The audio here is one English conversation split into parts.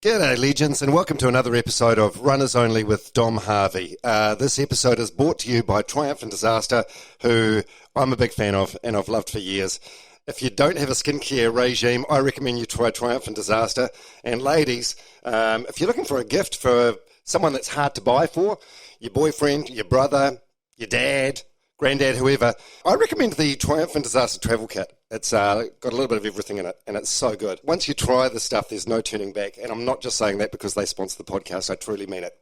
G'day legends and welcome to another episode of Runners Only with Dom Harvey. This episode is brought to you by Triumph and Disaster, who I'm a big fan of and I've loved for years. If you don't have a skincare regime, I recommend you try Triumph and Disaster. And ladies, if you're looking for a gift for someone that's hard to buy for, your boyfriend, your brother, your dad, granddad, whoever, I recommend the Triumph and Disaster Travel Kit. It's got a little bit of everything in it, and it's so good. Once you try the stuff, there's no turning back, and I'm not just saying that because they sponsor the podcast. I truly mean it.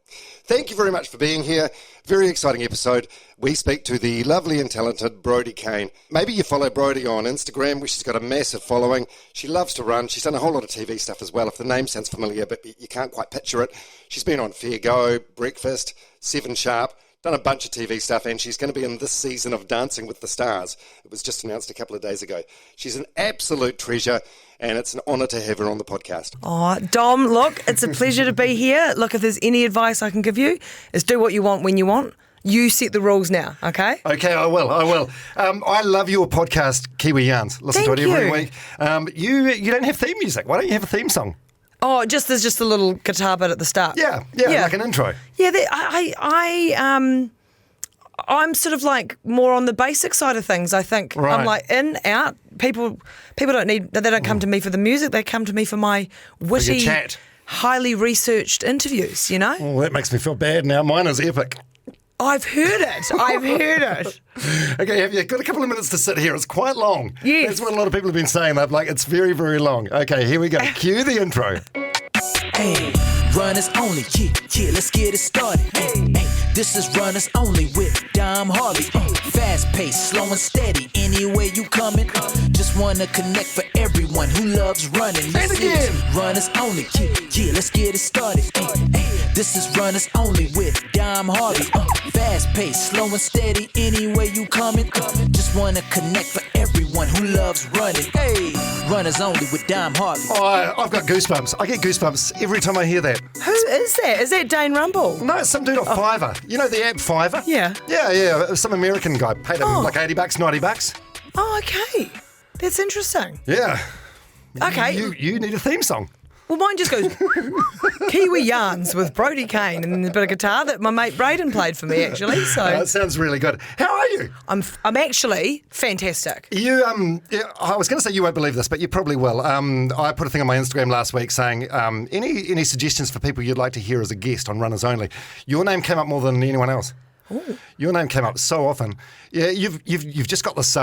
Thank you very much for being here. Very exciting episode. We speak to the lovely and talented Brodie Kane. Maybe you follow Brodie on Instagram, where she's got a massive following. She loves to run. She's done a whole lot of TV stuff as well. If the name sounds familiar, but you can't quite picture it, she's been on Fair Go, Breakfast, 7 Sharp, done a bunch of TV stuff, and she's going to be in this season of Dancing with the Stars. It was just announced a couple of days ago. She's an absolute treasure, and it's an honour to have her on the podcast. Oh, Dom, look, it's a pleasure to be here. Look, if there's any advice I can give you, is do what you want when you want. You set the rules now, okay? Okay, I will. I love your podcast, Kiwi Yarns. Listen Thank to it every you. week. You don't have theme music. Why don't you have a theme song? Oh, there's just a little guitar bit at the start. Yeah, like an intro. Yeah, I'm sort of like more on the basic side of things, I think. Right. I'm like in, out. People they don't come to me for the music, they come to me for my witty, chat. highly researched interviews, you know? Oh, that makes me feel bad now. Mine is epic. I've heard it. Okay, have you got a couple of minutes to sit here? It's quite long. Yes. That's what a lot of people have been saying. They're like, it's very, very long. Okay, here we go. Cue the intro. Hey, runners only, yeah, let's get it started. Hey, this is runners only with Dom Harvey. Fast paced, slow and steady, anywhere you coming. Just wanna connect for everyone who loves running. And again. Runners only, yeah, let's get it started. Hey, this is runners only with Dom Harvey. Fast paced, slow and steady, anywhere you coming. Just wanna connect for everyone who loves running. Hey, runners only with Dom Harvey. Oh, I've got goosebumps. I get goosebumps every time I hear that. Who is that? Is that Dane Rumble? No, it's some dude off Fiverr. You know the app Fiverr? Yeah. Yeah. Some American guy paid him like $80, $90. Oh, okay. That's interesting. Yeah. Okay. You need a theme song. Well, mine just goes Kiwi Yarns with Brodie Kane and a bit of guitar that my mate Braden played for me, actually. So That sounds really good. How are you? I'm actually fantastic. You I was going to say you won't believe this, but you probably will. I put a thing on my Instagram last week saying any suggestions for people you'd like to hear as a guest on Runners Only. Your name came up more than anyone else. Ooh. Your name came up so often. Yeah, you've just got this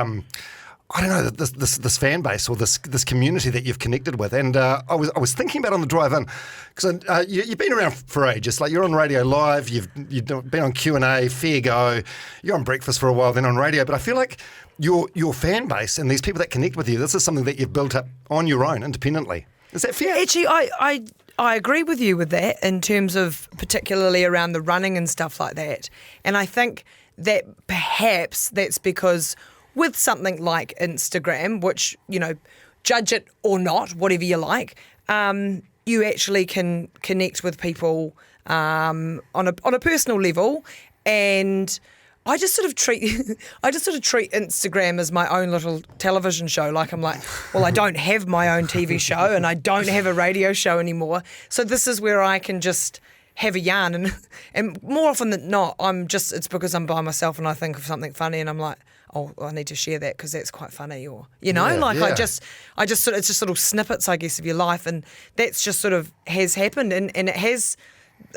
I don't know, this fan base or this community that you've connected with, and I was thinking about on the drive in because you've been around for ages. Like you're on Radio Live, you've been on Q&A, Fair Go, you're on Breakfast for a while, then on radio. But I feel like your fan base and these people that connect with you, this is something that you've built up on your own independently. Is that fair? Actually, I agree with you with that in terms of particularly around the running and stuff like that. And I think that perhaps that's because with something like Instagram, which, you know, judge it or not, whatever you like, you actually can connect with people on a personal level. And I just sort of treat Instagram as my own little television show. Like I'm like, well, I don't have my own TV show and I don't have a radio show anymore. So this is where I can just have a yarn, and more often than not, it's because I'm by myself and I think of something funny and I'm like, oh, I need to share that because that's quite funny, or I just sort of, it's just little snippets, I guess, of your life, and that's just sort of has happened, and it has,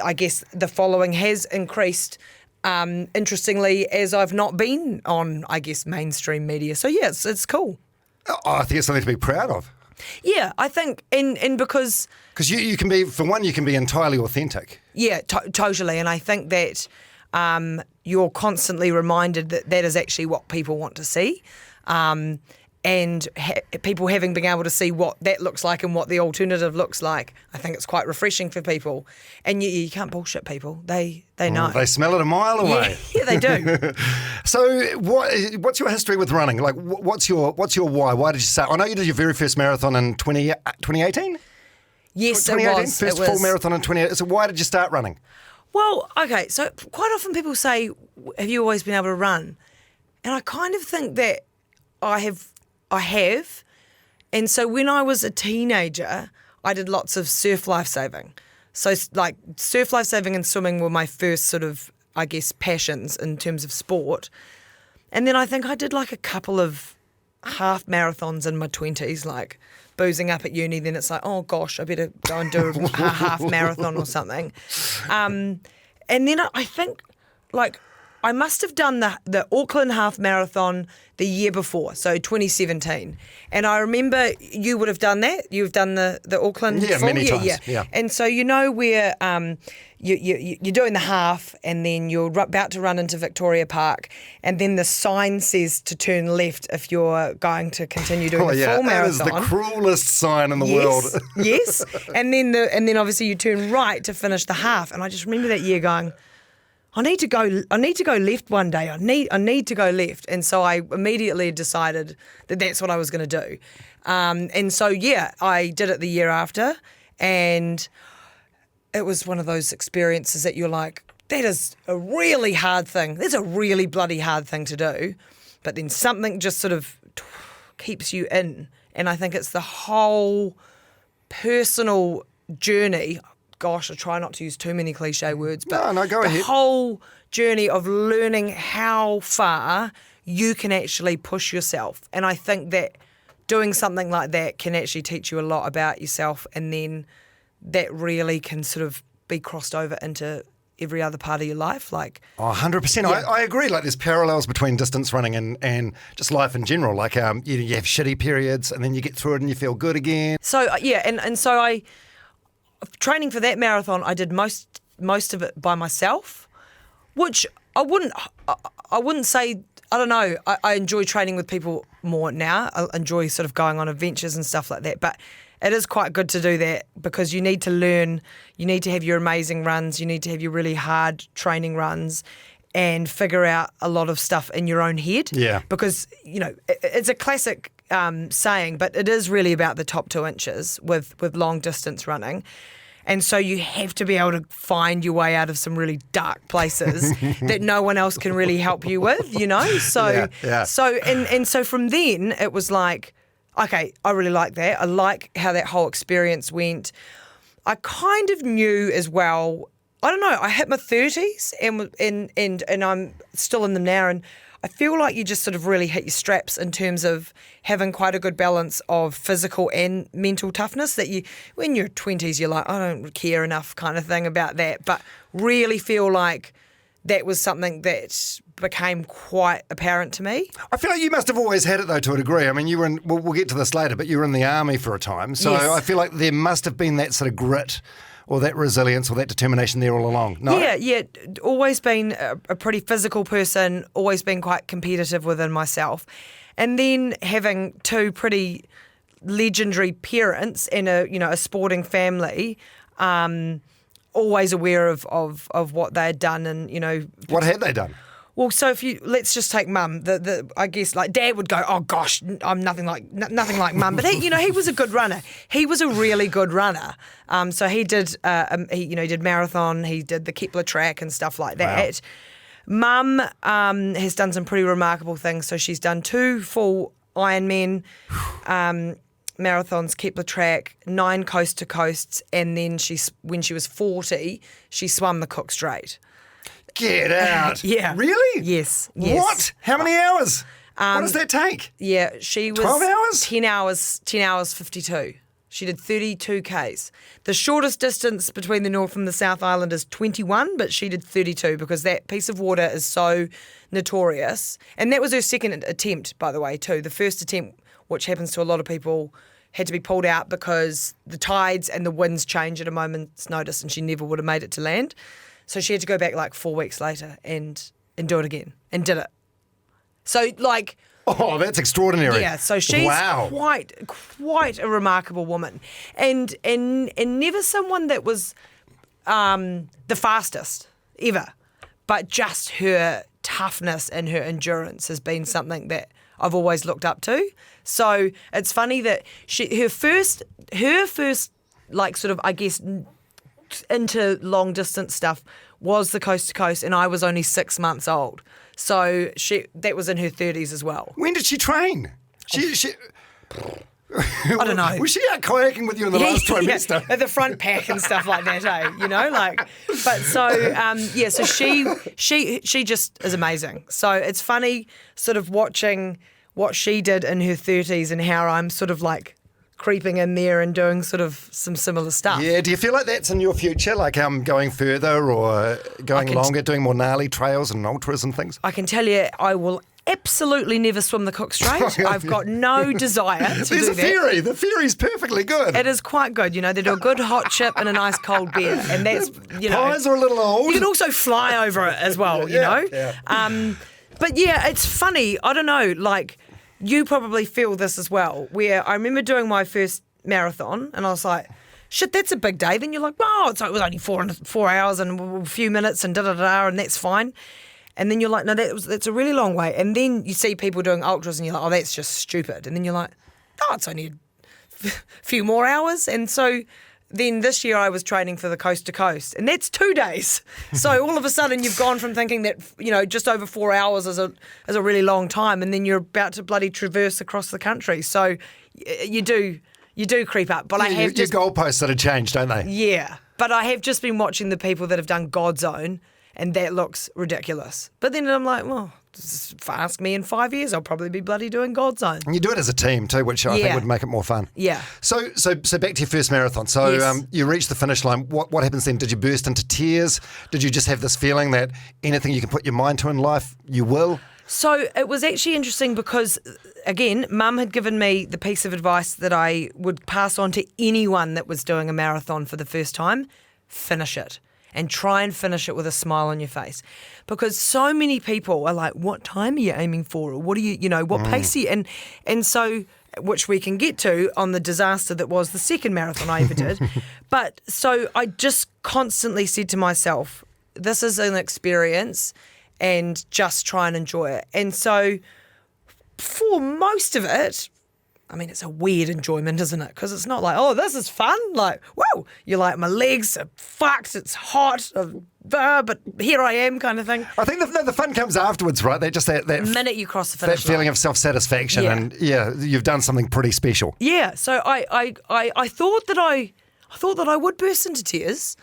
I guess, the following has increased. Interestingly, as I've not been on, I guess, mainstream media. So yeah, it's cool. Oh, I think it's something to be proud of. Yeah, I think, and because you can be, for one, you can be entirely authentic. Yeah, totally, and I think that you're constantly reminded that is actually what people want to see, and people having been able to see what that looks like and what the alternative looks like, I think it's quite refreshing for people. And you can't bullshit people; they know. They smell it a mile away. Yeah, they do. So, what's your history with running? Like, what's your why? Why did you start? I know you did your very first marathon in 2018. Yes, 2018, it was. First full marathon in 2018. So, why did you start running? Well, okay, so quite often people say, have you always been able to run? And I kind of think that I have. And so when I was a teenager, I did lots of surf lifesaving. So like surf lifesaving and swimming were my first sort of, I guess, passions in terms of sport. And then I think I did like a couple of half marathons in my 20s, like boozing up at uni. Then it's like, oh gosh, I better go and do a half marathon or something. And then I think like I must have done the Auckland half marathon the year before, so 2017. And I remember you would have done that. You've done the Auckland full? Many times. Yeah. And so you know where you're doing the half and then you're about to run into Victoria Park and then the sign says to turn left if you're going to continue doing the full marathon. That is the cruelest sign in the world. Yes. And then obviously you turn right to finish the half. And I just remember that year going, I need to go left one day. I need to go left. And so I immediately decided that that's what I was going to do. And so, yeah, I did it the year after. And it was one of those experiences that you're like, that is a really hard thing. That's a really bloody hard thing to do. But then something just sort of keeps you in. And I think it's the whole personal journey. Gosh, I try not to use too many cliche words, but go ahead. The whole journey of learning how far you can actually push yourself. And I think that doing something like that can actually teach you a lot about yourself, and then that really can sort of be crossed over into every other part of your life. Like 100%. Yeah. I agree. Like there's parallels between distance running and just life in general. Like you have shitty periods and then you get through it and you feel good again. So, and so training for that marathon, I did most of it by myself, which I wouldn't say. I don't know. I enjoy training with people more now. I enjoy sort of going on adventures and stuff like that. But it is quite good to do that because you need to learn. You need to have your amazing runs. You need to have your really hard training runs, and figure out a lot of stuff in your own head. Yeah. Because it's a classic saying, but it is really about the top 2 inches with long distance running. And so you have to be able to find your way out of some really dark places that no one else can really help you with, So, Yeah. So from then it was like, okay, I really like that. I like how that whole experience went. I kind of knew as well. I don't know. I hit my 30s and I'm still in them now, and I feel like you just sort of really hit your straps in terms of having quite a good balance of physical and mental toughness that when you're 20s, you're like, I don't care enough kind of thing about that. But really feel like that was something that became quite apparent to me. I feel like you must have always had it though to a degree. I mean, you were in, we'll get to this later, but you were in the army for a time. So Yes. I feel like there must have been that sort of grit or that resilience or that determination there all along. No? Yeah. Always been a pretty physical person, always been quite competitive within myself. And then having 2 pretty legendary parents and a sporting family, always aware of what they had done and, What had they done? Well, so let's just take Mum. I guess like Dad would go, oh gosh, I'm nothing like Mum, but he was a good runner. He was a really good runner. So he did, he did marathon. He did the Kepler track and stuff like that. Mum has done some pretty remarkable things. So she's done 2 full Ironman marathons, Kepler track, 9 coast to coasts, and then when she was 40, she swam the Cook Strait. Get out. Yeah. Really? Yes. What? How many hours? What does that take? Yeah, she was 12 hours? 10 hours 52. She did 32 Ks. The shortest distance between the North and the South Island is 21, but she did 32 because that piece of water is so notorious. And that was her second attempt, by the way, too. The first attempt, which happens to a lot of people, had to be pulled out because the tides and the winds change at a moment's notice, and she never would have made it to land. So she had to go back like 4 weeks later and do it again, and did it. So like... Oh, that's extraordinary. Yeah, so she's quite a remarkable woman. And never someone that was the fastest ever, but just her toughness and her endurance has been something that I've always looked up to. So it's funny that her first like sort of, I guess, into long distance stuff was the coast to coast, and I was only 6 months old. So that was in her 30s as well. When did she train? I don't know. Was she out kayaking with you in the last trimester? At the front pack and stuff like that, but so so she just is amazing. So it's funny sort of watching what she did in her 30s and how I'm sort of like creeping in there and doing sort of some similar stuff. Yeah, do you feel like that's in your future, like going further or going longer, doing more gnarly trails and ultras and things? I can tell you, I will absolutely never swim the Cook Strait. I've got no desire to There's do a that. ferry. The ferry's perfectly good. It is quite good. They do a good hot chip and a nice cold beer, and that's Pies are a little old. You can also fly over it as well. Yeah. But yeah, it's funny. I don't know. Like you probably feel this as well. Where I remember doing my first marathon, and I was like, shit, that's a big day. Then you're like, wow, it was only 4 hours and a few minutes and and that's fine. And then you're like, no, that's a really long way. And then you see people doing ultras and you're like, oh, that's just stupid. And then you're like, oh, it's only a few more hours. And so then this year I was training for the Coast to Coast, and that's 2 days. So all of a sudden you've gone from thinking that, just over 4 hours is a really long time, and then you're about to bloody traverse across the country. So you do creep up. But your goalposts sort of changed, don't they? Yeah. But I have just been watching the people that have done God Zone, and that looks ridiculous. But then I'm like, well, ask me in 5 years, I'll probably be bloody doing God Zone. And you do it as a team too, which I think would make it more fun. Yeah. So back to your first marathon. So Yes. You reached the finish line. What happens then? Did you burst into tears? Did you just have this feeling that anything you can put your mind to in life, you will? So it was actually interesting because, again, Mum had given me the piece of advice that I would pass on to anyone that was doing a marathon for the first time: finish it. And try and finish it with a smile on your face. Because so many people are like, what time are you aiming for? Or what are you, what pace are you? And so, which we can get to on the disaster that was the second marathon I ever did. But so I just constantly said to myself, this is an experience and just try and enjoy it. And so for most of it, I mean, it's a weird enjoyment, isn't it? Because it's not like, oh, this is fun. Like, whoa, you're like, my legs are fucked, it's hot, but here I am kind of thing. I think the fun comes afterwards, right? That minute you cross the finish that feeling line. of self-satisfaction, and you've done something pretty special. Yeah, so I thought that I would burst into tears.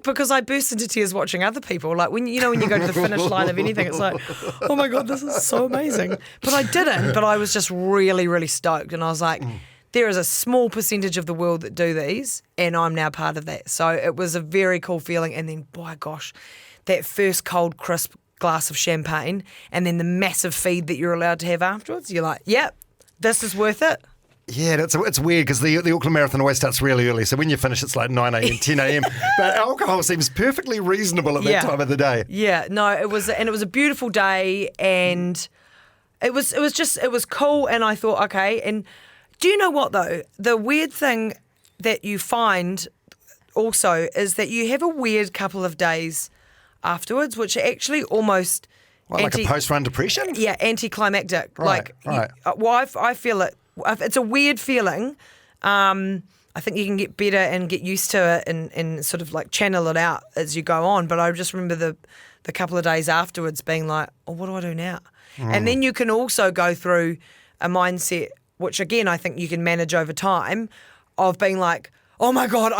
Because I burst into tears watching other people. Like when you go to the finish line of anything, it's like, oh my God, this is so amazing. But I didn't. But I was just really, really stoked, and I was like, there is a small percentage of the world that do these, and I'm now part of that. So it was a very cool feeling. And then, boy, gosh, that first cold, crisp glass of champagne, and then the massive feed that you're allowed to have afterwards. You're like, yep, this is worth it. Yeah, it's weird because the Auckland Marathon always starts really early. So when you finish, it's like 9 a.m, 10 a.m. But alcohol seems perfectly reasonable at that time of the day. Yeah, no, it was a beautiful day, and it was cool. And I thought, okay. And do you know what though? The weird thing that you find also is that you have a weird couple of days afterwards, which are actually almost like a post-run depression. Yeah, anticlimactic. Right. I feel it. It's a weird feeling. I think you can get better and get used to it and sort of like channel it out as you go on. But I just remember the couple of days afterwards being like, oh, what do I do now? And then you can also go through a mindset, which again, I think you can manage over time, of being like, oh my God,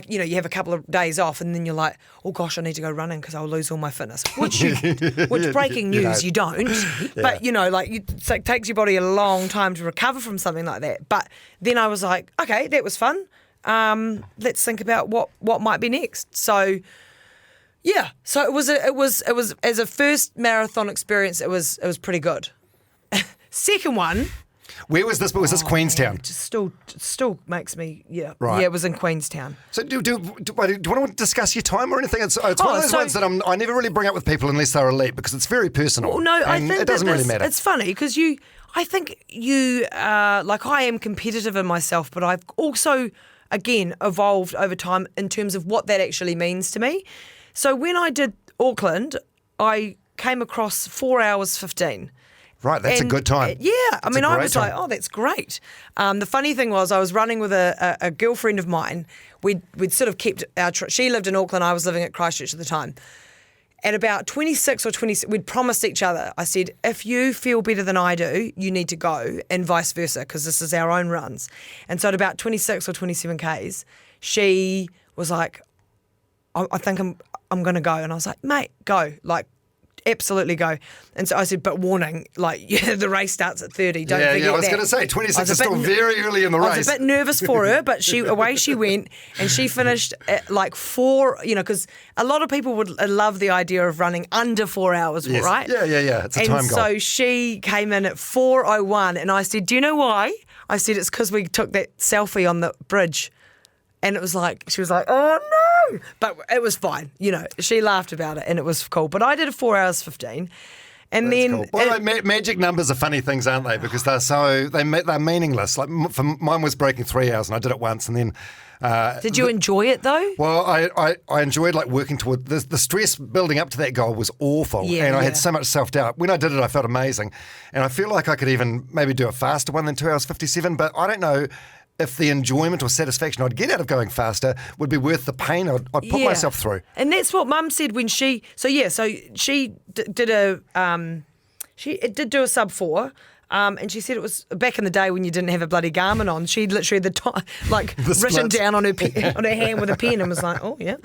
you have a couple of days off and then you're like, oh gosh, I need to go running because I'll lose all my fitness. Which breaking news, you don't. But, it takes your body a long time to recover from something like that. But then I was like, okay, that was fun. Let's think about what might be next. So, yeah. So it was as a first marathon experience, it was pretty good. Second one. Where was this? Was this Queenstown? It still makes me, Right. Yeah, it was in Queenstown. So do you want to discuss your time or anything? It's one of those ones that I never really bring up with people unless they're elite because it's very personal. Well, no, I think it doesn't really matter. It's funny because I think I am competitive in myself, but I've also, again, evolved over time in terms of what that actually means to me. So when I did Auckland, I came across 4 hours 15. Right, that's a good time. Yeah, I was like, oh, that's great. The funny thing was I was running with a girlfriend of mine. We'd sort of kept our she lived in Auckland, I was living at Christchurch at the time. At about 26 or 27, we'd promised each other. I said, if you feel better than I do, you need to go, and vice versa, because this is our own runs. And so at about 26 or 27 Ks, she was like, I think I'm going to go. And I was like, mate, go. Like, absolutely go. And so I said, but warning, like, the race starts at 30. Don't forget that. I was going to say, 26 is still very early in the race. I was a bit nervous for her, but away she went, and she finished at like 4, because a lot of people would love the idea of running under 4 hours, yes. right? Yeah. It's a time goal. And so she came in at 4:01, and I said, do you know why? I said, it's because we took that selfie on the bridge. And it was like, she was like, oh no. But it was fine. She laughed about it and it was cool. But I did a 4 hours 15. And That's then. Cool. By the way, magic numbers are funny things, aren't they? Because they're meaningless. Like mine was breaking 3 hours and I did it once and then. Did you enjoy it though? Well, I enjoyed like working toward the stress building up to that goal was awful, and I had so much self-doubt. When I did it, I felt amazing, and I feel like I could even maybe do a faster one than 2 hours 57. But I don't know if the enjoyment or satisfaction I'd get out of going faster would be worth the pain I'd put myself through. And that's what Mum said when she. So she did did do a sub 4. And she said it was back in the day when you didn't have a bloody Garmin on. She literally had written down on her on her hand with a pen and was like, oh yeah.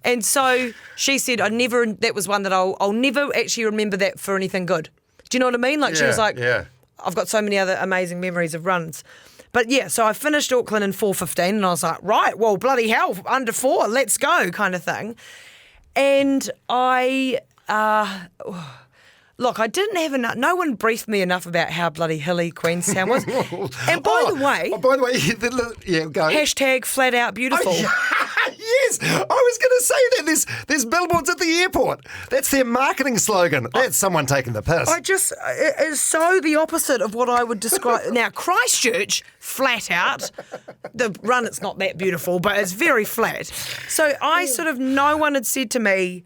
And so she said, that was one that I'll never actually remember that for anything good. Do you know what I mean? Like she was like, I've got so many other amazing memories of runs. But yeah, so I finished Auckland in 4:15 and I was like, right, well, bloody hell, under 4, let's go, kind of thing. And look, I didn't have enough. No one briefed me enough about how bloody hilly Queenstown was. And by the way, go. Hashtag flat out beautiful. Yes, I was going to say that. There's billboards at the airport. That's their marketing slogan. That's someone taking the piss. It is so the opposite of what I would describe. Now, Christchurch, flat out. The run, it's not that beautiful, but it's very flat. So no one had said to me,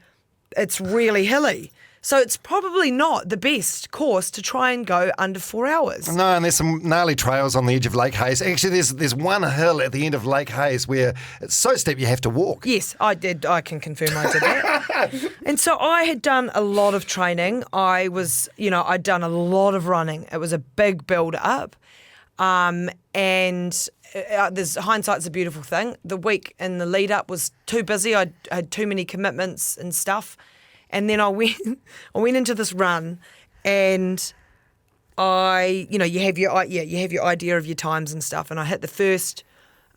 it's really hilly. So it's probably not the best course to try and go under 4 hours. No, and there's some gnarly trails on the edge of Lake Hayes. Actually, there's one hill at the end of Lake Hayes where it's so steep you have to walk. Yes, I did. I can confirm I did that. And so I had done a lot of training. I'd done a lot of running. It was a big build-up. And there's hindsight's a beautiful thing. The week in the lead-up was too busy. I had too many commitments and stuff. And then I went into this run, and you have your idea of your times and stuff. And I hit the first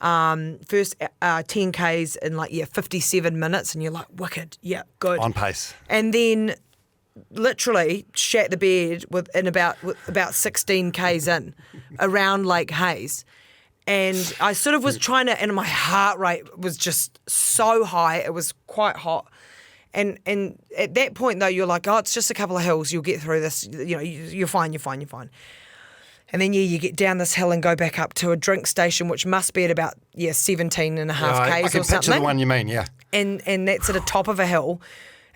10Ks in 57 minutes, and you're like, wicked, yeah, good, on pace. And then literally shat the bed with about 16 Ks in around Lake Hayes. And I sort of was trying to, and my heart rate was just so high. It was quite hot. And at that point, though, you're like, oh, it's just a couple of hills. You'll get through this. You're fine. And then, you get down this hill and go back up to a drink station, which must be at about, 17 and a half Ks or something. I can picture the one you mean, yeah. And that's at the top of a hill.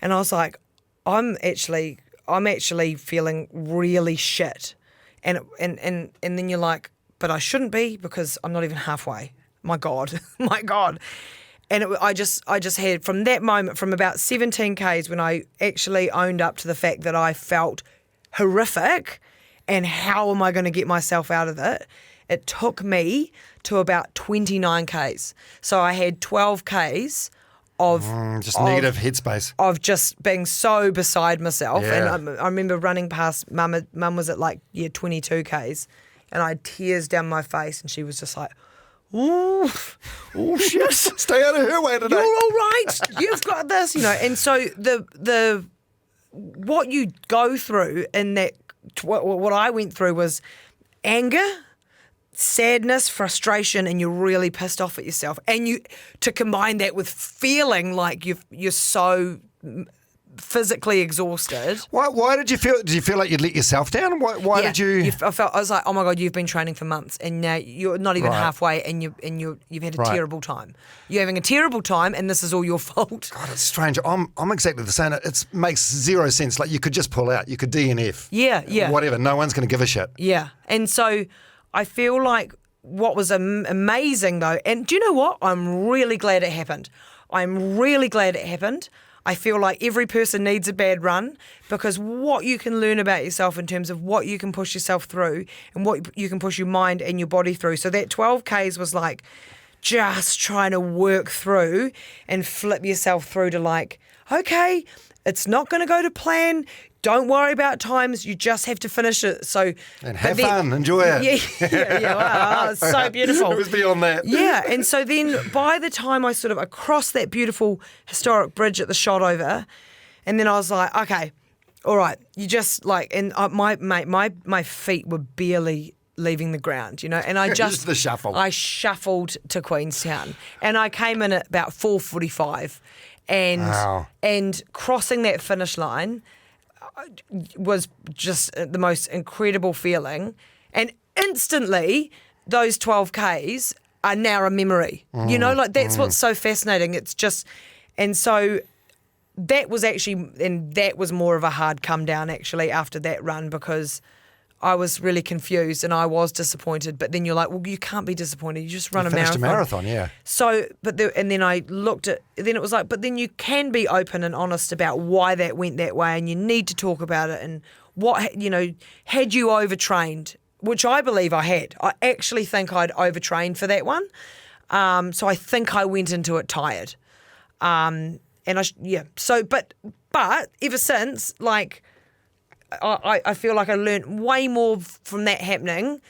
And I was like, I'm actually feeling really shit. And then you're like, but I shouldn't be because I'm not even halfway. My God. And I just had, from that moment, from about 17 Ks, when I actually owned up to the fact that I felt horrific and how am I going to get myself out of it, it took me to about 29 Ks. So I had 12 Ks of negative headspace. Of just being so beside myself. Yeah. And I remember running past Mum. Mum was at 22 Ks, and I had tears down my face, and she was just like, oh shit! Stay out of her way today. You're all right. You've got this, And so the what you go through in that, what I went through was anger, sadness, frustration, and you're really pissed off at yourself. And you to combine that with feeling like you're so physically exhausted. Why did you feel? Did you feel like you'd let yourself down? Why did you? I was like, oh my God, you've been training for months, and now you're not even halfway, and you've had a terrible time. You're having a terrible time, and this is all your fault. God, it's strange. I'm exactly the same. It makes zero sense. Like you could just pull out. You could DNF. Yeah. Whatever. No one's going to give a shit. Yeah, and so I feel like what was amazing though, and do you know what? I'm really glad it happened. I feel like every person needs a bad run, because what you can learn about yourself in terms of what you can push yourself through and what you can push your mind and your body through. So that 12Ks was like just trying to work through and flip yourself through to like, okay, it's not going to go to plan. Don't worry about times. You just have to finish it. So and have fun, enjoy it. Yeah. Wow, it's so beautiful. It was beyond that. Yeah, and so then by the time I sort of across that beautiful historic bridge at the shot over, and then I was like, okay, all right, you just like, and my feet were barely leaving the ground, you know, and I just the shuffle. I shuffled to Queenstown, and I came in at about 4:45, and crossing that finish line was just the most incredible feeling, and instantly those 12Ks are now a memory. You know, like that's what's so fascinating. It's just, and so that was actually, and that was more of a hard come down actually after that run, because I was really confused and I was disappointed. But then you're like, well, you can't be disappointed. You just run a marathon. Finished a marathon, yeah. So, and then I looked at, then it was like, but then you can be open and honest about why that went that way, and you need to talk about it, and what, you know, had you overtrained, which I believe I had. I actually think I'd overtrained for that one. So I think I went into it tired. So, but ever since, like, I feel like I learned way more from that happening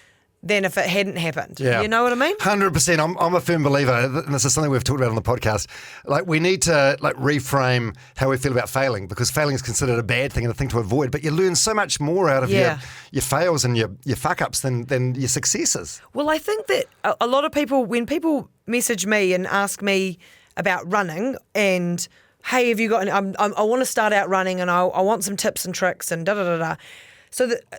than if it hadn't happened. Yeah. You know what I mean? 100%. I'm a firm believer, and this is something we've talked about on the podcast. Like, we need to like reframe how we feel about failing, because failing is considered a bad thing and a thing to avoid. But you learn so much more out of your fails and your fuck ups than your successes. Well, I think that a lot of people, when people message me and ask me about running and, hey, have you got? I want to start out running, and I want some tips and tricks and da da da da.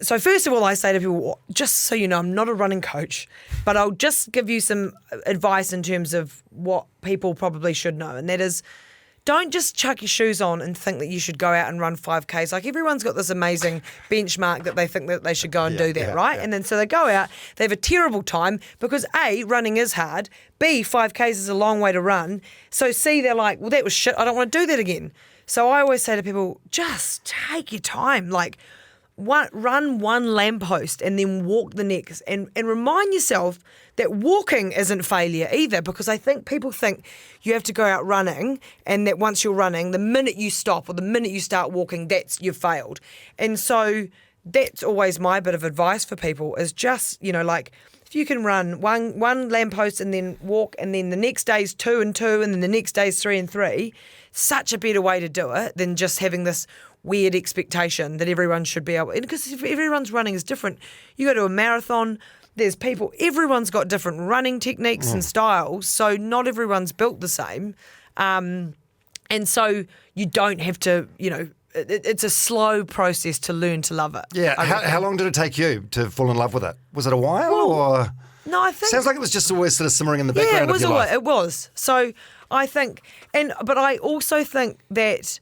So first of all, I say to people, just so you know, I'm not a running coach, but I'll just give you some advice in terms of what people probably should know, and that is, don't just chuck your shoes on and think that you should go out and run 5Ks. Like, everyone's got this amazing benchmark that they think that they should go and do that, right? Yeah. And then so they go out, they have a terrible time because A, running is hard, B, 5Ks is a long way to run. So C, they're like, well, that was shit, I don't want to do that again. So I always say to people, just take your time. Like, run one lamppost and then walk the next, and remind yourself that walking isn't failure either, because I think people think you have to go out running, and that once you're running, the minute you stop or the minute you start walking, that's you've failed. And so that's always my bit of advice for people, is just, you know, like, if you can run one lamppost and then walk, and then the next day's 2 and 2, and then the next day's 3 and 3, such a better way to do it than just having this weird expectation that everyone should be able, because if everyone's running is different. You go to a marathon, there's people, everyone's got different running techniques and styles, so not everyone's built the same. And so you don't have to, you know, it's a slow process to learn to love it. Yeah. How long did it take you to fall in love with it? Was it a while or? No, I think. Sounds like it was just always sort of simmering in the background of your life. It was. So I think, but I also think that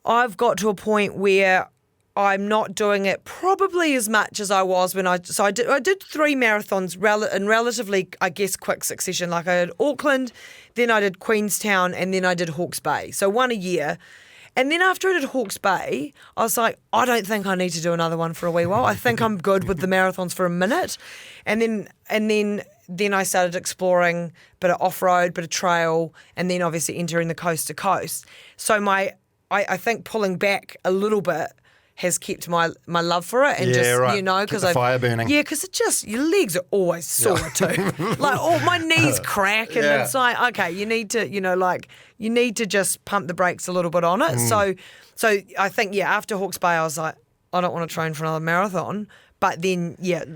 I've got to a point where I'm not doing it probably as much as I was when I did 3 marathons in relatively, I guess, quick succession. Like, I did Auckland, then I did Queenstown, and then I did Hawke's Bay. So one a year. And then after I did Hawke's Bay, I was like, I don't think I need to do another one for a wee while. I think I'm good with the marathons for a minute. And then I started exploring a bit of off-road, bit of trail, and then obviously entering the coast to coast. So I think pulling back a little bit has kept my love for it, and you know, because the fire burning. Yeah, because it just, your legs are always sore too. Like, my knees crack, and it's like, okay, you need to, you know, like, you need to just pump the brakes a little bit on it. So I think, after Hawke's Bay, I was like, I don't want to train for another marathon. But then,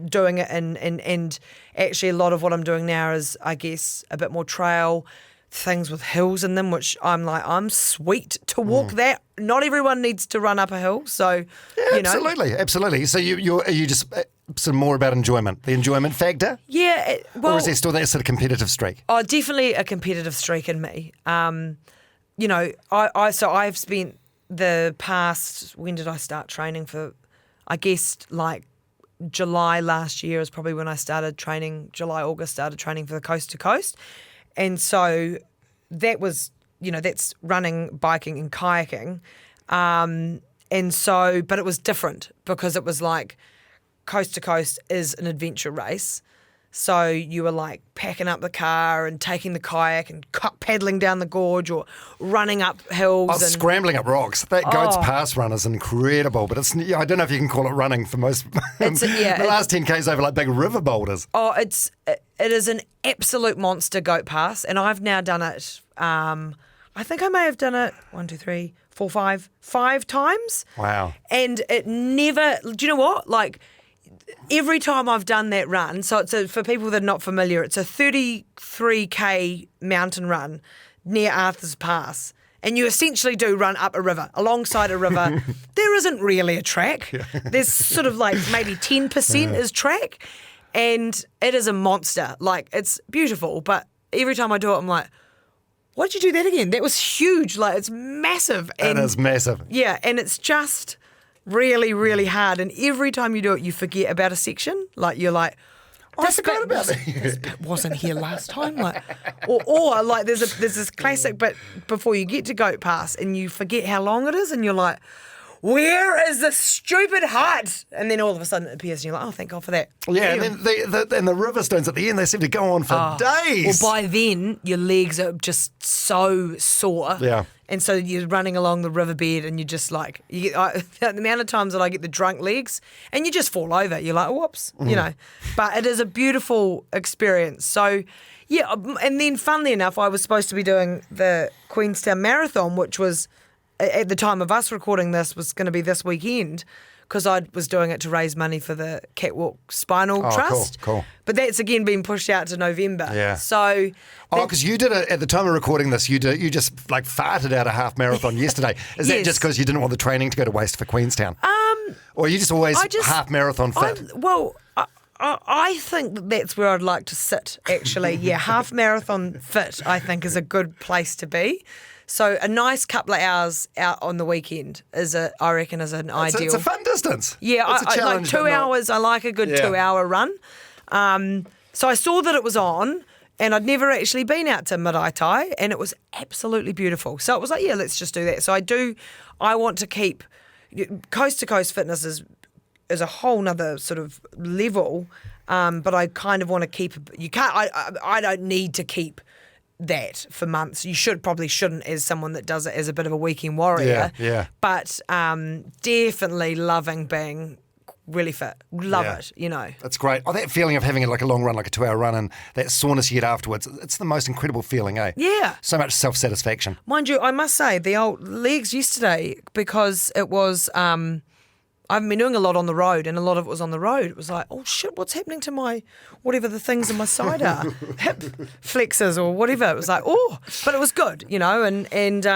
doing it, and actually a lot of what I'm doing now is, I guess, a bit more trail, things with hills in them, which I'm like, I'm sweet to walk that. Not everyone needs to run up a hill, so you know. Absolutely. So are you just sort of more about enjoyment, the enjoyment factor? Yeah. Or is there still that sort of competitive streak? Oh, definitely a competitive streak in me. You know, I've spent the past, when did I start training for? I guess like July last year is probably when I started training. August started training for the coast to coast. And so that was that's running, biking and kayaking. But it was different because it was like coast to coast is an adventure race. So you were like packing up the car and taking the kayak and paddling down the gorge or running up hills. Oh, scrambling up rocks. That Goats Pass run is incredible, but I don't know if you can call it running for most. The last 10Ks over like big river boulders. Oh, it is an absolute monster, Goat Pass, and I've now done it. I think I may have done it 1, 2, 3, 4, 5 times. Wow. And it never. Do you know what? Like. Every time I've done that run, so for people that are not familiar, it's a 33k mountain run near Arthur's Pass. And you essentially do run up a river, alongside a river. There isn't really a track. There's sort of like maybe 10% is track. And it is a monster. Like, it's beautiful. But every time I do it, I'm like, why did you do that again? That was huge. Like, it's massive. It is massive. Yeah, and it's just really, really hard. And every time you do it, you forget about a section. Like, you're like, I forgot about that. This bit wasn't here last time. Like, or like there's this classic bit before you get to Goat Pass and you forget how long it is and you're like, where is this stupid hut? And then all of a sudden it appears and you're like, oh, thank God for that. Yeah, and then the river stones at the end, they seem to go on for days. Well, by then, your legs are just so sore. Yeah. And so you're running along the riverbed and you're just like, the amount of times that I get the drunk legs and you just fall over. You're like, whoops, But it is a beautiful experience. So, yeah, and then funnily enough, I was supposed to be doing the Queenstown Marathon, which was, at the time of us recording this, was going to be this weekend because I was doing it to raise money for the Catwalk Spinal Trust. Cool. But that's again been pushed out to November. Yeah. So. Because you did it at the time of recording this. You just like farted out a half marathon yesterday. Is that just because you didn't want the training to go to waste for Queenstown? Or are you just always half marathon fit? I think that's where I'd like to sit. Actually, yeah, half marathon fit. I think is a good place to be. So a nice couple of hours out on the weekend I reckon is an ideal. It's a fun distance. Yeah, it's a challenge, like 2 hours. I like a good 2 hour run. So I saw that it was on, and I'd never actually been out to Maraetai, and it was absolutely beautiful. So it was like, yeah, let's just do that. So I want to keep coast to coast fitness is a whole nother sort of level, but I kind of want to keep. You can't. I don't need to keep that for months. You shouldn't as someone that does it as a bit of a weekend warrior. Yeah. But definitely loving being really fit. Love it, That's great. Oh, that feeling of having like a long run, like a 2 hour run, and that soreness you get afterwards, it's the most incredible feeling, eh? Yeah. So much self-satisfaction. Mind you, I must say, the old legs yesterday, because it was, I've been doing a lot on the road, and a lot of it was on the road. It was like, oh shit, what's happening to my, whatever the things in my side are, hip flexors or whatever. It was like, oh, but it was good, and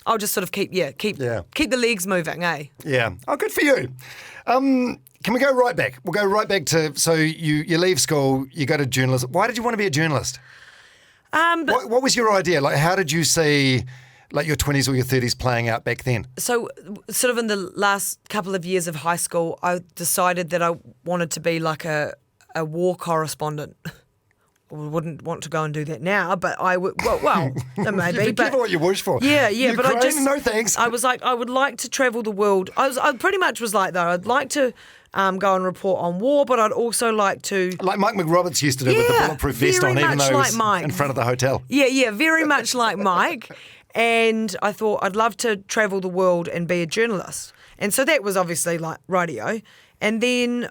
I'll just sort of keep the legs moving, eh? Yeah. Oh, good for you. Can we go right back? We'll go right back to, so you leave school, you go to journalism. Why did you want to be a journalist? What was your idea? Like, how did you see like your 20s or your 30s playing out back then? So sort of in the last couple of years of high school, I decided that I wanted to be like a war correspondent. I wouldn't want to go and do that now, but I would. Well, maybe. Be careful what you wish for. Yeah. Ukraine, but I just no thanks. I was like, I would like to travel the world. I pretty much was like that. I'd like to go and report on war, but I'd also like to, like Mike McRoberts used to do with the bulletproof vest on, even though he was in front of the hotel. Yeah, very much like Mike. And I thought I'd love to travel the world and be a journalist. And so that was obviously like radio. And then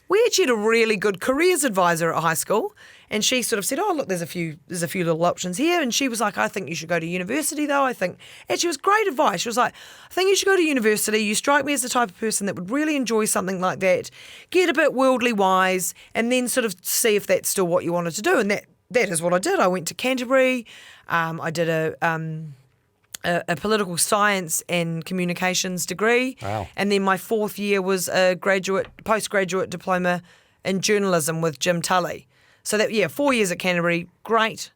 we actually had a really good careers advisor at high school, and she sort of said, oh, look, there's a few little options here. And she was like, I think you should go to university, though. And she was great advice. She was like, I think you should go to university. You strike me as the type of person that would really enjoy something like that, get a bit worldly wise, and then sort of see if that's still what you wanted to do. And that is what I did. I went to Canterbury. I did a political science and communications degree. Wow. And then my fourth year was a postgraduate diploma in journalism with Jim Tully. So 4 years at Canterbury, great.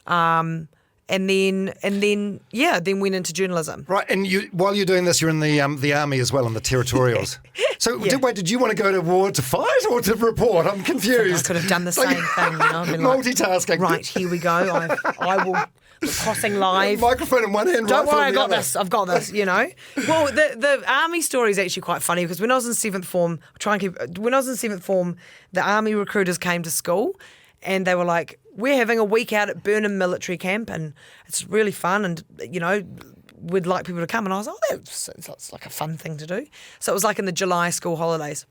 And then went into journalism. Right, and while you're doing this, you're in the army as well, in the territorials. So did you want to go to war to fight or to report? I'm confused. I could have done the same thing. I've been multitasking. Right, here we go. crossing live. Microphone in one hand. Don't rifle worry, in the other. I've got this, you know. Well, the army story is actually quite funny because when I was in 7th form, the army recruiters came to school and they were like, we're having a week out at Burnham Military Camp and it's really fun and, you know, we'd like people to come. And I was like, that's like a fun thing to do. So it was like in the July school holidays.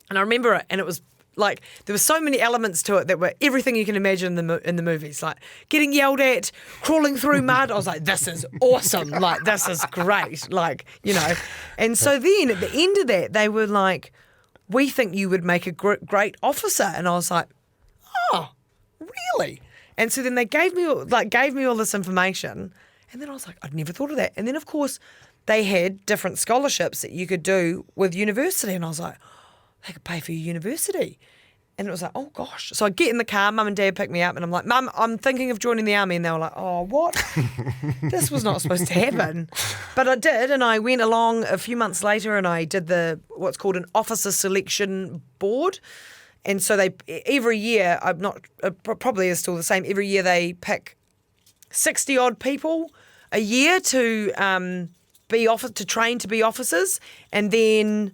And I remember it, and it was like there were so many elements to it that were everything you can imagine in the movies, like getting yelled at, crawling through mud. I was like, this is awesome, like this is great, like, you know. And so then at the end of that, they were like, we think you would make a great officer, and I was like, oh, really? And so then they gave me all this information, and then I was like, I'd never thought of that. And then of course they had different scholarships that you could do with university, and I was like, they could pay for your university. And it was like, oh gosh. So I get in the car, Mum and Dad pick me up and I'm like, Mum, I'm thinking of joining the army. And they were like, oh, what? This was not supposed to happen. But I did, and I went along a few months later and I did what's called an officer selection board. And so every year, probably is still the same, every year they pick 60 odd people a year to train to be officers, and then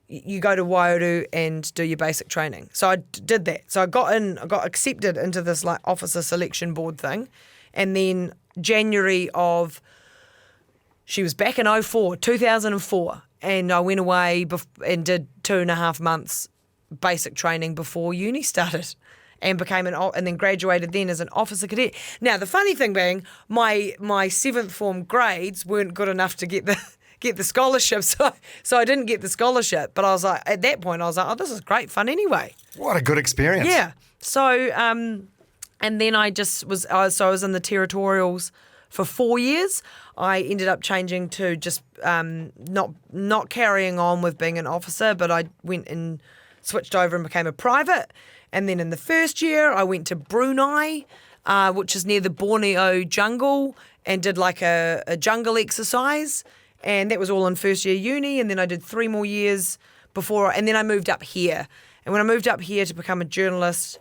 you go to Waioru and do your basic training. So I did that. So I got accepted into this like officer selection board thing. And then she was back in 2004. And I went away and did 2.5 months basic training before uni started and and then graduated then as an officer cadet. Now, the funny thing being, my 7th form grades weren't good enough to get the scholarship, so I didn't get the scholarship. But I was like, at that point, I was like, oh, this is great fun anyway. What a good experience. Yeah. So, and then I was in the territorials for 4 years. I ended up changing to just not carrying on with being an officer, but I went and switched over and became a private. And then in the first year, I went to Brunei, which is near the Borneo jungle, and did like a jungle exercise. And that was all in first year uni. And then I did 3 more years and then I moved up here. And when I moved up here to become a journalist,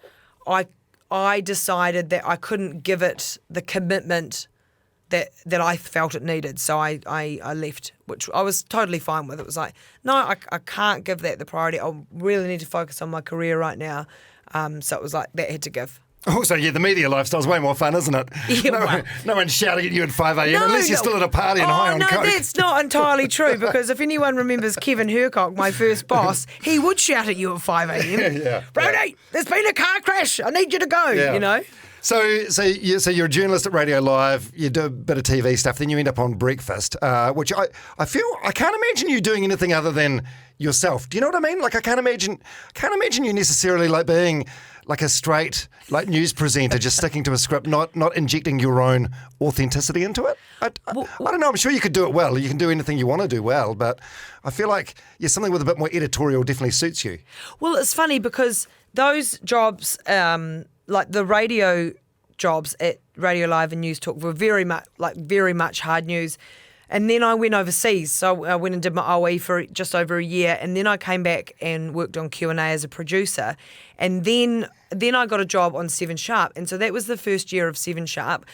I decided that I couldn't give it the commitment that I felt it needed. So I left, which I was totally fine with. It was like, no, I can't give that the priority. I really need to focus on my career right now. So it was like that had to give. Also, yeah, the media lifestyle's way more fun, isn't it? Yeah, no one's shouting at you at 5 a.m. unless you're still at a party and high on coke. No, that's not entirely true, because if anyone remembers Kevin Hercock, my first boss, he would shout at you at 5 a.m. Yeah. Brodie, there's been a car crash. I need you to go, you know? So you're a journalist at Radio Live, you do a bit of TV stuff, then you end up on Breakfast, which I feel, I can't imagine you doing anything other than yourself. Do you know what I mean? Like, I can't imagine you necessarily like being like a straight like news presenter, just sticking to a script, not injecting your own authenticity into it. I don't know. I'm sure you could do it well. You can do anything you want to do well, but I feel like something with a bit more editorial definitely suits you. Well, it's funny because those jobs, like the radio jobs at Radio Live and News Talk, were very much hard news. And then I went overseas, so I went and did my OE for just over a year, and then I came back and worked on Q&A as a producer, and then I got a job on 7 Sharp, and so that was the first year of 7 Sharp.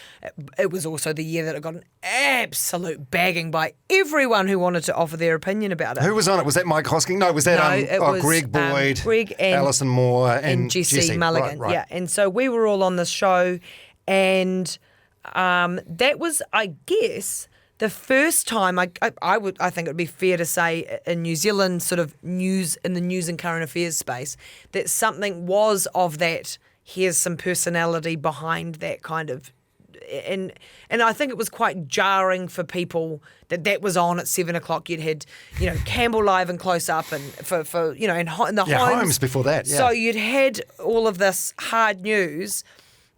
It was also the year that it got an absolute bagging by everyone who wanted to offer their opinion about it. Who was on it? Was that Mike Hosking? No, was that it was Greg Boyd, Greg and Alison Moore, and Jessie Mulligan. Right. Yeah, and so we were all on this show, and that was, I guess, the first time I think it would be fair to say in New Zealand sort of news and current affairs space that something was of that. Here's some personality behind that kind of, and I think it was quite jarring for people that was on at 7 o'clock. You'd had Campbell Live and Close Up, and for in the Holmes before that. Yeah. So you'd had all of this hard news.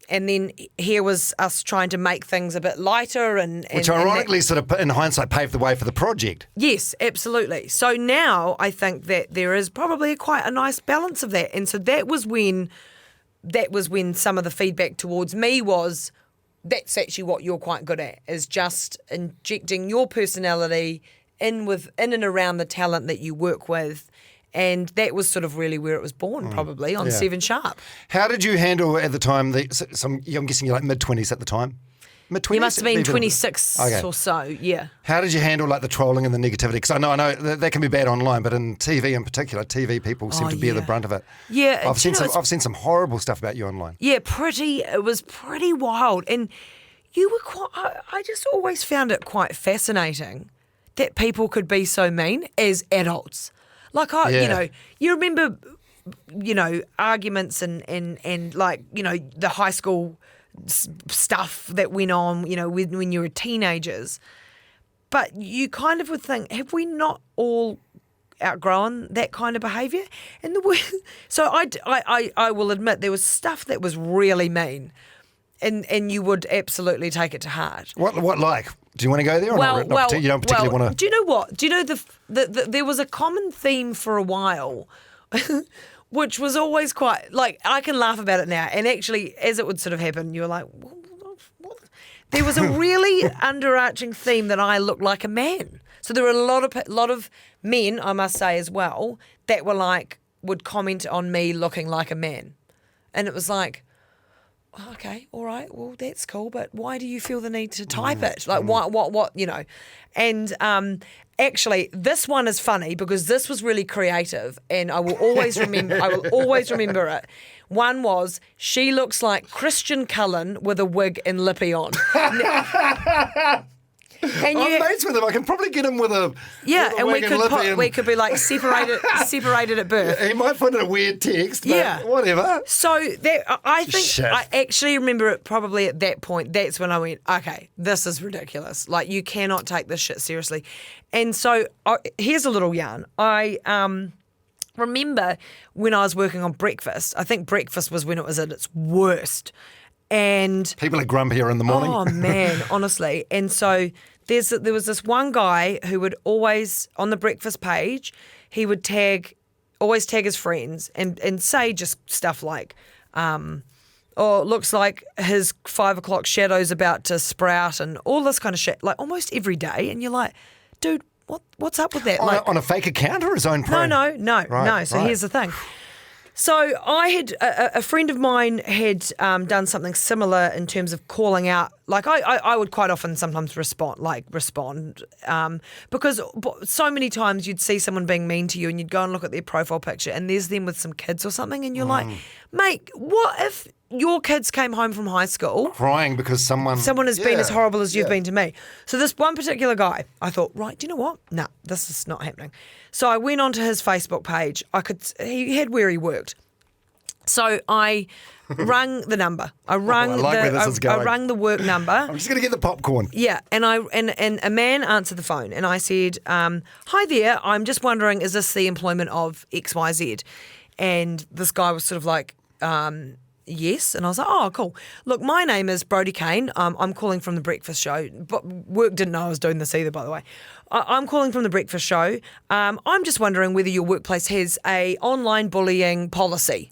And then here was us trying to make things a bit lighter, which ironically sort of, in hindsight, paved the way for the project. Yes, absolutely. So now I think that there is probably quite a nice balance of that. And so that was when some of the feedback towards me was, that's actually what you're quite good at, is just injecting your personality in and around the talent that you work with. And that was sort of really where it was born, probably, on 7 Sharp. How did you handle at the time, I'm guessing you're like mid-20s at the time? Mid-20s? You must have been Maybe a little bit. 26 Okay. or so, yeah. How did you handle like the trolling and the negativity? Because I know that can be bad online, but in TV in particular, TV people seem to bear the brunt of it. Yeah, I've seen some horrible stuff about you online. Yeah, it was pretty wild. And you were I just always found it quite fascinating that people could be so mean as adults. Like, you remember, arguments and like, the high school stuff that went on, when you were teenagers. But you kind of would think, have we not all outgrown that kind of behaviour? And so I will admit there was stuff that was really mean, and you would absolutely take it to heart. What like? Do you want to go there? Or not? You don't particularly want to. Do you know what? Do you know there was a common theme for a while. Which was always quite, like, I can laugh about it now. And actually, as it would sort of happen, you were like, what? There was a really underarching theme that I looked like a man. So there were a lot of men, I must say as well, that were like, would comment on me looking like a man. And it was like, okay, all right, well, that's cool, but why do you feel the need to type it? Like, what, And actually, this one is funny because this was really creative, and I will always remember it. One was, she looks like Christian Cullen with a wig and lippy on. And I'm mates with him. I can probably get him with a we could be like separated at birth. He might find it a weird text, but whatever. So I think I actually remember it probably at that point. That's when I went, okay, this is ridiculous. Like, you cannot take this shit seriously. And so here's a little yarn. I remember when I was working on Breakfast. I think Breakfast was when it was at its worst. And people are grumpier in the morning. Oh man, honestly. And so there was this one guy who would always, on the Breakfast page, he would always tag his friends and say just stuff like, looks like his 5 o'clock shadow's about to sprout and all this kind of shit, like almost every day. And you're like, dude, what's up with that? On a fake account or his own pro? No. So here's the thing. So I had a friend of mine had done something similar in terms of calling out. Like I would quite often sometimes respond because so many times you'd see someone being mean to you and you'd go and look at their profile picture and there's them with some kids or something and you're like, mate, what if your kids came home from high school crying because someone has been as horrible as you've been to me? So this one particular guy, I thought, right, do you know what? No, this is not happening. So I went onto his Facebook page. He had where he worked. So I rang the number. I rang the work number. I'm just going to get the popcorn. Yeah, and a man answered the phone, and I said, "Hi there. I'm just wondering, is this the employment of XYZ?" And this guy was sort of like, yes. And I was like, oh, cool. Look, my name is Brodie Kane. I'm calling from the Breakfast Show. But work didn't know I was doing this either, by the way. I'm calling from the Breakfast Show. I'm just wondering whether your workplace has a online bullying policy.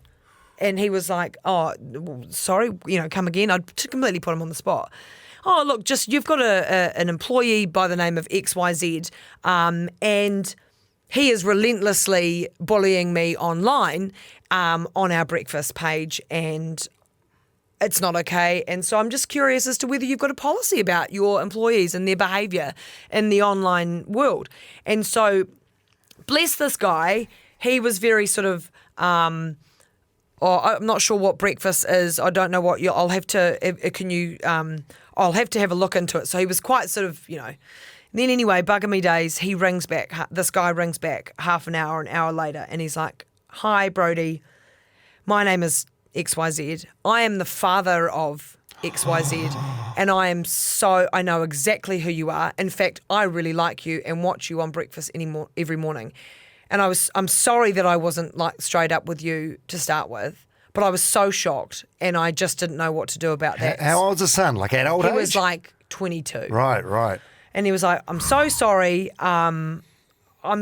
And he was like, oh, sorry, come again. I'd completely put him on the spot. Oh, look, just you've got an employee by the name of XYZ, and he is relentlessly bullying me online on our Breakfast page, and it's not okay. And so I'm just curious as to whether you've got a policy about your employees and their behaviour in the online world. And so, bless this guy, he was very sort of... I'm not sure what Breakfast is. I don't know what I'll have to. Can you? I'll have to have a look into it. So he was quite sort of, And then anyway, bugger me days. He rings back. This guy rings back an hour later, and he's like, "Hi, Brodie. My name is XYZ. I am the father of XYZ, and I know exactly who you are. In fact, I really like you and watch you on Breakfast every morning." And I'm sorry that I wasn't like straight up with you to start with, but I was so shocked and I just didn't know what to do about that. How old's the son? Like at old age? He was like 22. Right. And he was like, I'm so sorry. I'm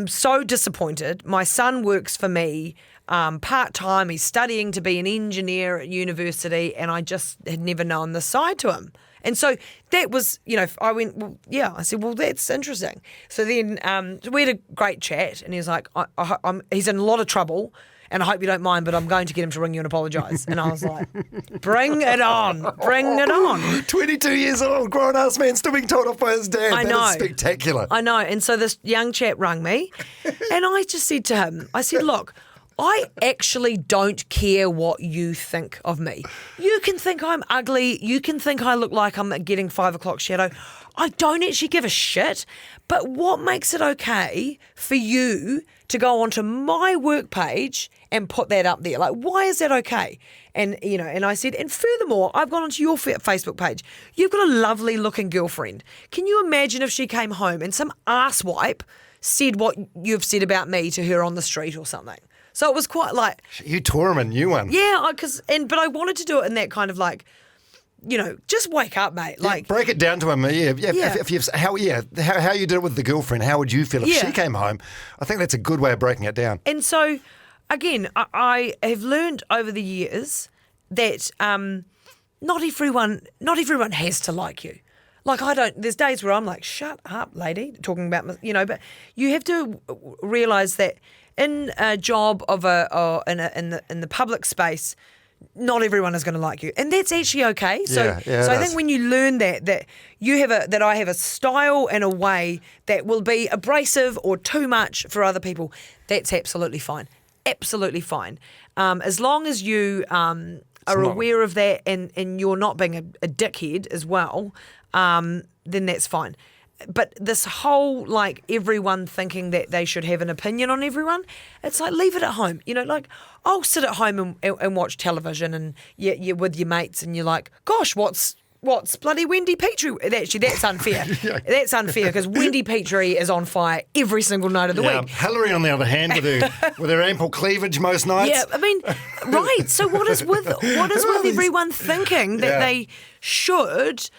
so disappointed. My son works for me part-time. He's studying to be an engineer at university, and I just had never known this side to him. And so that was, I went, well, yeah. I said, well, that's interesting. So then we had a great chat, and he was like, he's in a lot of trouble, and I hope you don't mind, but I'm going to get him to ring you and apologise. And I was like, bring it on. 22 years old, grown-ass man still being told off by his dad. I know. That is spectacular. I know. And so this young chap rang me, and I just said to him, I said, look, I actually don't care what you think of me. You can think I'm ugly. You can think I look like I'm getting 5 o'clock shadow. I don't actually give a shit. But what makes it okay for you to go onto my work page and put that up there? Like, why is that okay? And, and I said, and furthermore, I've gone onto your Facebook page. You've got a lovely looking girlfriend. Can you imagine if she came home and some asswipe said what you've said about me to her on the street or something? So it was quite like... You tore him a new one. Yeah, but I wanted to do it in that kind of like, just wake up, mate. Like, break it down to him. Yeah. How you did it with the girlfriend. How would you feel if she came home? I think that's a good way of breaking it down. And so, again, I have learned over the years that not everyone has to like you. Like, there's days where I'm like, shut up, lady, talking about, but you have to realise that in a job in the public space, not everyone is going to like you, and that's actually okay. So I think when you learn that I have a style and a way that will be abrasive or too much for other people, that's absolutely fine. Absolutely fine. As long as you are aware of that and you're not being a dickhead as well, then that's fine. But this whole, like, everyone thinking that they should have an opinion on everyone, it's like, leave it at home. Like, I'll sit at home and watch television and you're with your mates and you're like, gosh, what's bloody Wendy Petrie? Actually, that's unfair. That's unfair because Wendy Petrie is on fire every single night of the week. Hillary, on the other hand, with her ample cleavage most nights. Yeah, I mean, right. So what is with everyone thinking that they should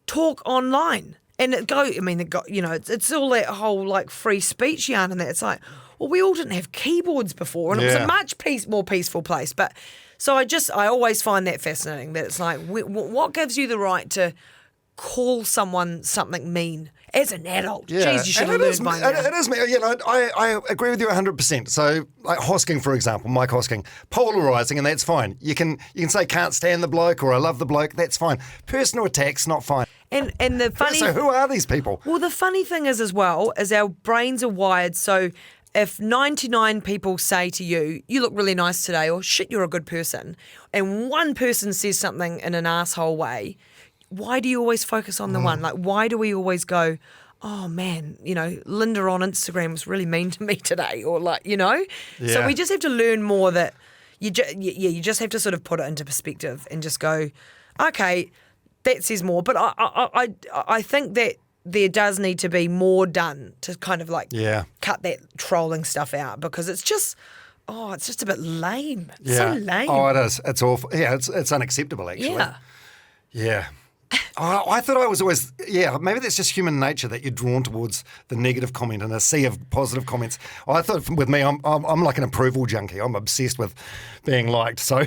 talk online? And it's all that whole like free speech yarn and that. It's like, well, we all didn't have keyboards before, and it was a much more peaceful place. But so I always find that fascinating. That it's like, what gives you the right to call someone something mean as an adult? Yeah. Jeez, you should have learned by now. It is me. I agree with you 100%. So, like Hosking, for example, Mike Hosking, polarising, and that's fine. You can say can't stand the bloke or I love the bloke. That's fine. Personal attacks, not fine. And the funny... So who are these people? Well, the funny thing is as well, is our brains are wired so if 99 people say to you, you look really nice today, or shit, you're a good person, and one person says something in an asshole way, why do you always focus on the one? Like, why do we always go, oh man, Linda on Instagram was really mean to me today, or like, So we just have to learn more that you just have to sort of put it into perspective and just go, okay, that says more. But I think that there does need to be more done to kind of like cut that trolling stuff out, because it's just a bit lame. It's so lame. Oh, it is. It's awful. Yeah, it's unacceptable actually. Yeah. I thought I was always, maybe that's just human nature that you're drawn towards the negative comment and a sea of positive comments. I thought with me, I'm like an approval junkie. I'm obsessed with being liked. So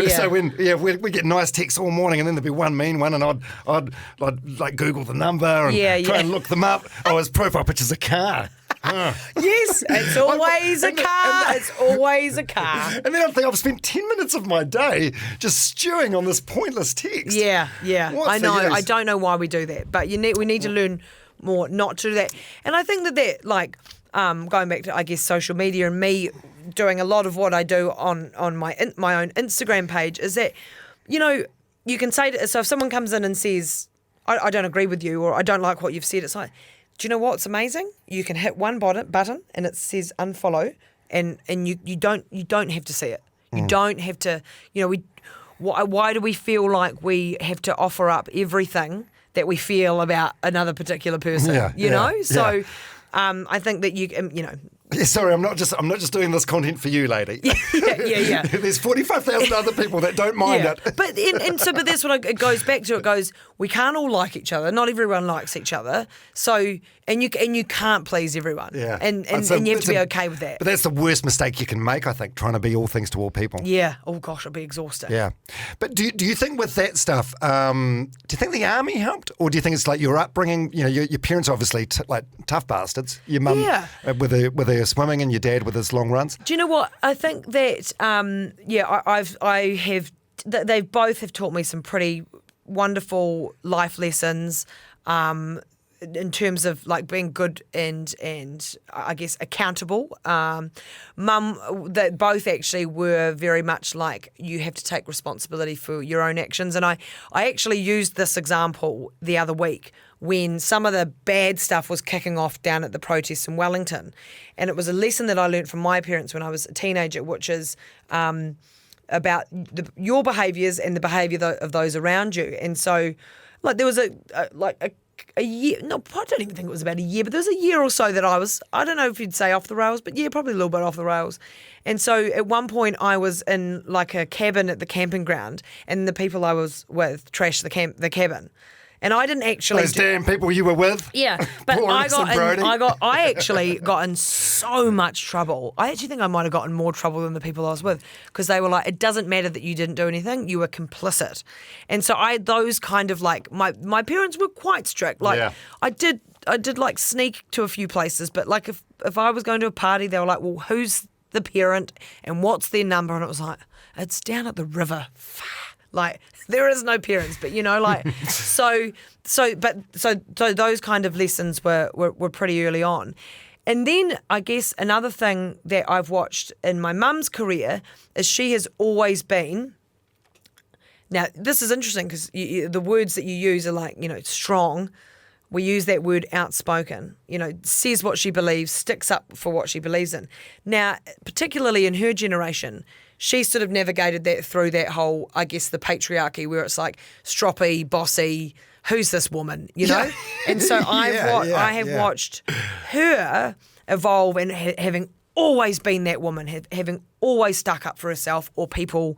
so when we get nice texts all morning, and then there'd be one mean one, and I'd like Google the number and try and look them up. Oh, his profile picture's a car. Yes, it's always a car. It's always a car. And then I think I've spent 10 minutes of my day just stewing on this pointless text. Yeah. I know. I don't know why we do that, but we need to learn more not to do that. And I think that like going back to, I guess, social media and me doing a lot of what I do on my own Instagram page is that, you can say so if someone comes in and says, I don't agree with you, or I don't like what you've said, it's like, do you know what's amazing? You can hit one button and it says unfollow, and you don't have to see it. You don't have to. Why do we feel like we have to offer up everything that we feel about another particular person? So I think that Yeah, sorry, I'm not just doing this content for you, lady. Yeah. There's 45,000 other people that don't mind it. But that's what it goes back to. It goes, we can't all like each other. Not everyone likes each other. So and you can't please everyone. Yeah. And you have to be okay with that. But that's the worst mistake you can make, I think, trying to be all things to all people. Yeah. Oh gosh, it'd be exhausting. Yeah. But do you think with that stuff, do you think the army helped, or do you think it's like your upbringing? Your parents obviously like tough bastards. Your mum with a with her swimming and your dad with his long runs? Do you know what? I think that, they both have taught me some pretty wonderful life lessons, in terms of like being good and I guess accountable. Mum, that both actually were very much like, you have to take responsibility for your own actions. And I actually used this example the other week when some of the bad stuff was kicking off down at the protests in Wellington. And it was a lesson that I learned from my parents when I was a teenager, which is about your behaviours and the behaviour of those around you. And so, like, there was a year, no, I don't even think it was about a year, but there was a year or so that I don't know if you'd say off the rails, but yeah, probably a little bit off the rails. And so at one point I was in like a cabin at the camping ground, and the people I was with trashed the cabin. And I didn't actually. Those damn people you were with. Yeah, but Brodie. I actually got in so much trouble. I actually think I might have gotten more trouble than the people I was with, because they were like, "It doesn't matter that you didn't do anything; you were complicit." And so those kind of like my parents were quite strict. Like I did like sneak to a few places, but like if I was going to a party, they were like, "Well, who's the parent and what's their number?" And it was like, "It's down at the river." Like, there is no parents, but like so those kind of lessons were pretty early on. And then I guess another thing that I've watched in my mum's career is she has always been. Now, this is interesting because the words that you use are like, strong. We use that word outspoken, says what she believes, sticks up for what she believes in. Now, particularly in her generation, she sort of navigated that through that whole, I guess, the patriarchy, where it's like stroppy, bossy, who's this woman, And so I have watched her evolve, and having always been that woman, having always stuck up for herself or people,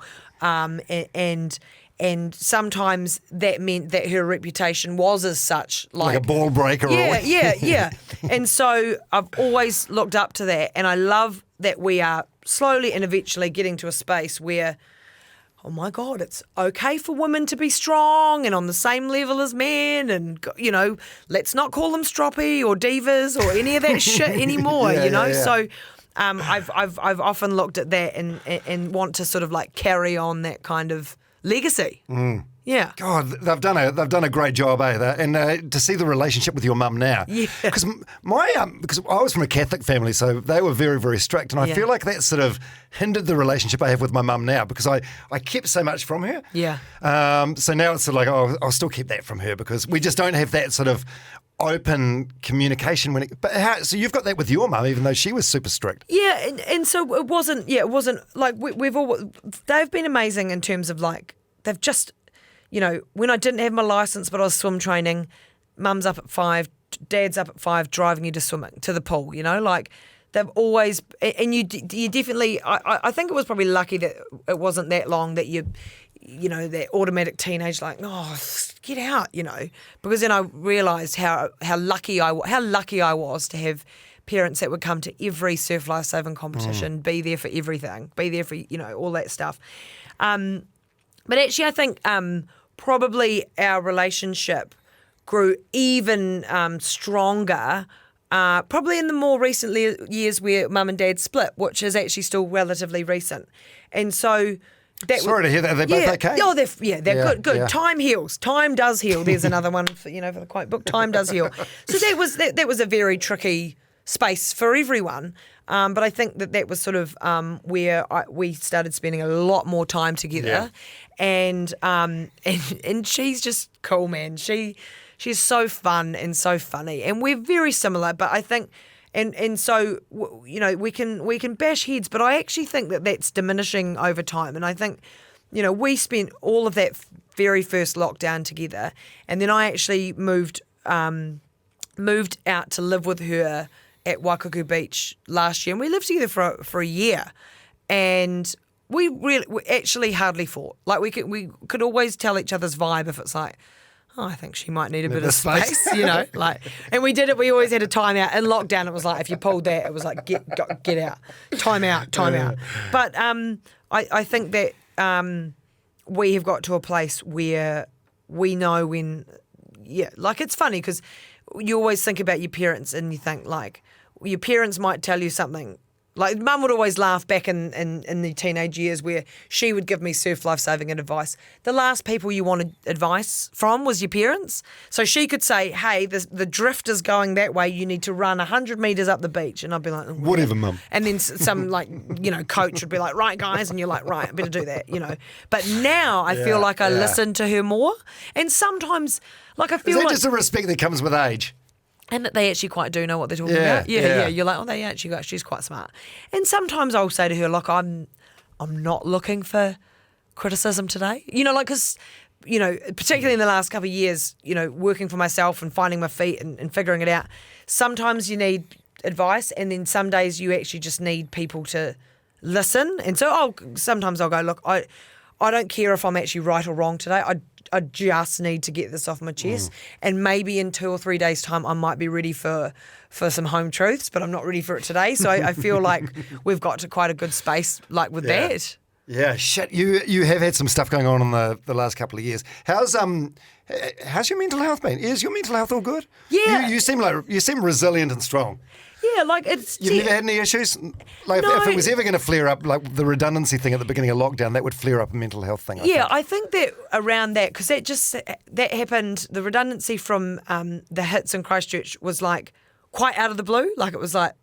and sometimes that meant that her reputation was as such, like a ball breaker. Yeah. And so I've always looked up to that, and I love that we are slowly and eventually getting to a space where, oh my God, it's okay for women to be strong and on the same level as men, and let's not call them stroppy or divas or any of that shit anymore. So I've often looked at that and want to sort of like carry on that kind of legacy. Yeah. God, they've done a great job, and to see the relationship with your mum now. Yeah. Because because I was from a Catholic family, so they were very, very strict, and I feel like that sort of hindered the relationship I have with my mum now, because I kept so much from her. Yeah. So now it's sort of like, I'll still keep that from her, because we just don't have that sort of open communication so you've got that with your mum, even though she was super strict. Yeah, and so it wasn't like they've been amazing in terms of like, they've just, when I didn't have my license but I was swim training, mum's up at 5, dad's up at 5 driving you to swimming, to the pool, like they've always, and you definitely, I think it was probably lucky that it wasn't that long that that automatic teenage, like, oh, get out, because then I realised how lucky I was to have parents that would come to every surf lifesaving competition, be there for everything, be there for all that stuff. But actually, I think probably our relationship grew even stronger. Probably in the more recent years where mum and dad split, which is actually still relatively recent, and so. Sorry to hear that. Are they both okay? Oh, they're good. Yeah. Time heals. Time does heal. There's another one for the quote book. Time does heal. So that was a very tricky space for everyone. But I think that was sort of where we started spending a lot more time together, and she's just cool, man. She's so fun and so funny, and we're very similar. But I think. And so, we can bash heads, but I actually think that that's diminishing over time. And I think, we spent all of that very first lockdown together, and then I actually moved out to live with her at Waikaku Beach last year, and we lived together for a year, and we actually hardly fought. Like we could always tell each other's vibe if it's like, oh, I think she might need a bit of space, and we did it. We always had a time out. In lockdown, it was like, if you pulled that, it was like, get out, time out. But I think that we have got to a place where we know when, like it's funny because you always think about your parents and you think like, your parents might tell you something. Like, Mum would always laugh back in the teenage years where she would give me surf life-saving advice. The last people you wanted advice from was your parents. So she could say, hey, the drift is going that way. You need to run 100 metres up the beach. And I'd be like, Whatever, Mum. And then some, like, coach would be like, right, guys. And you're like, right, I better do that, But now I feel like I listen to her more. And sometimes, like, I feel Is that like... just a respect that comes with age? And that they actually quite do know what they're talking Yeah, about. yeah. You're like, they actually got. She's quite smart. And sometimes I'll say to her, look, I'm not looking for criticism today. Because, particularly in the last couple of years, working for myself and finding my feet and figuring it out. Sometimes you need advice, and then some days you actually just need people to listen. And so sometimes I'll go, look, I don't care if I'm actually right or wrong today. I just need to get this off my chest, and maybe in 2 or 3 days' time I might be ready for some home truths, but I'm not ready for it today. So I feel like we've got to quite a good space, like with that. Yeah, shit. You have had some stuff going on in the last couple of years. How's your mental health been? Is your mental health all good? Yeah. You seem resilient and strong. Yeah, like it's. You've never had any issues? Like No. if it was ever going to flare up, like the redundancy thing at the beginning of lockdown, that would flare up a mental health thing. I think that around that, because that happened, the redundancy from the hits in Christchurch was like quite out of the blue. Like it was like,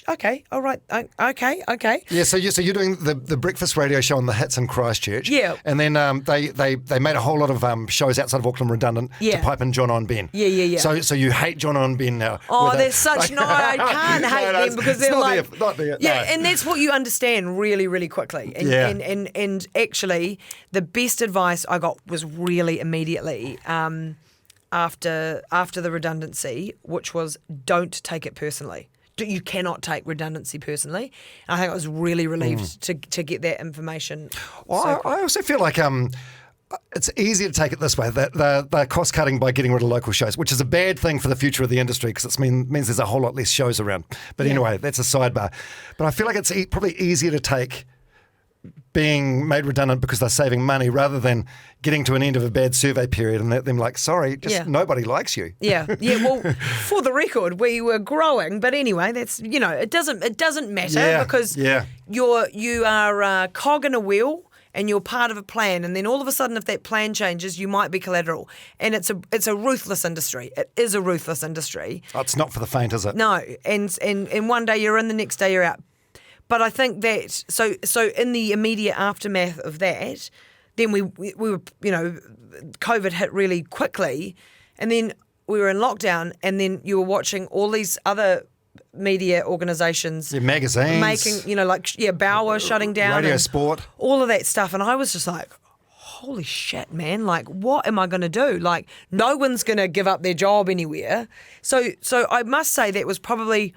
okay, all right, okay. Yeah, so you're doing the breakfast radio show on the hits in Christchurch. Yeah. And then they made a whole lot of shows outside of Auckland redundant to pipe in John on Ben. Yeah. So you hate John on Ben now. Oh, they're such... No, I can't hate them because they're like... Not there. Yeah, No. and that's what you understand really, really quickly. And, Yeah. and actually, the best advice I got was really immediately after the redundancy, which was don't take it personally. You cannot take redundancy personally. And I think I was really relieved to get that information. Well, I also feel like it's easier to take it this way, that they're cost cutting by getting rid of local shows, which is a bad thing for the future of the industry because it means there's a whole lot less shows around. But anyway, that's a sidebar. But I feel like it's probably easier to take being made redundant because they're saving money rather than getting to an end of a bad survey period and them like, sorry, nobody likes you. Yeah. Well, for the record, we were growing, but anyway, that's it doesn't matter because you are a cog in a wheel and you're part of a plan, and then all of a sudden, if that plan changes, you might be collateral. And it's a ruthless industry. It is a ruthless industry. Oh, it's not for the faint, is it? No, and one day you're in, the next day you're out. But I think that so in the immediate aftermath of that, then we were COVID hit really quickly, and then we were in lockdown, and then you were watching all these other media organisations, magazines, making Bauer shutting down, Radio and Sport, all of that stuff, and I was just like, holy shit, man! Like, what am I going to do? Like, no one's going to give up their job anywhere. So I must say that was probably.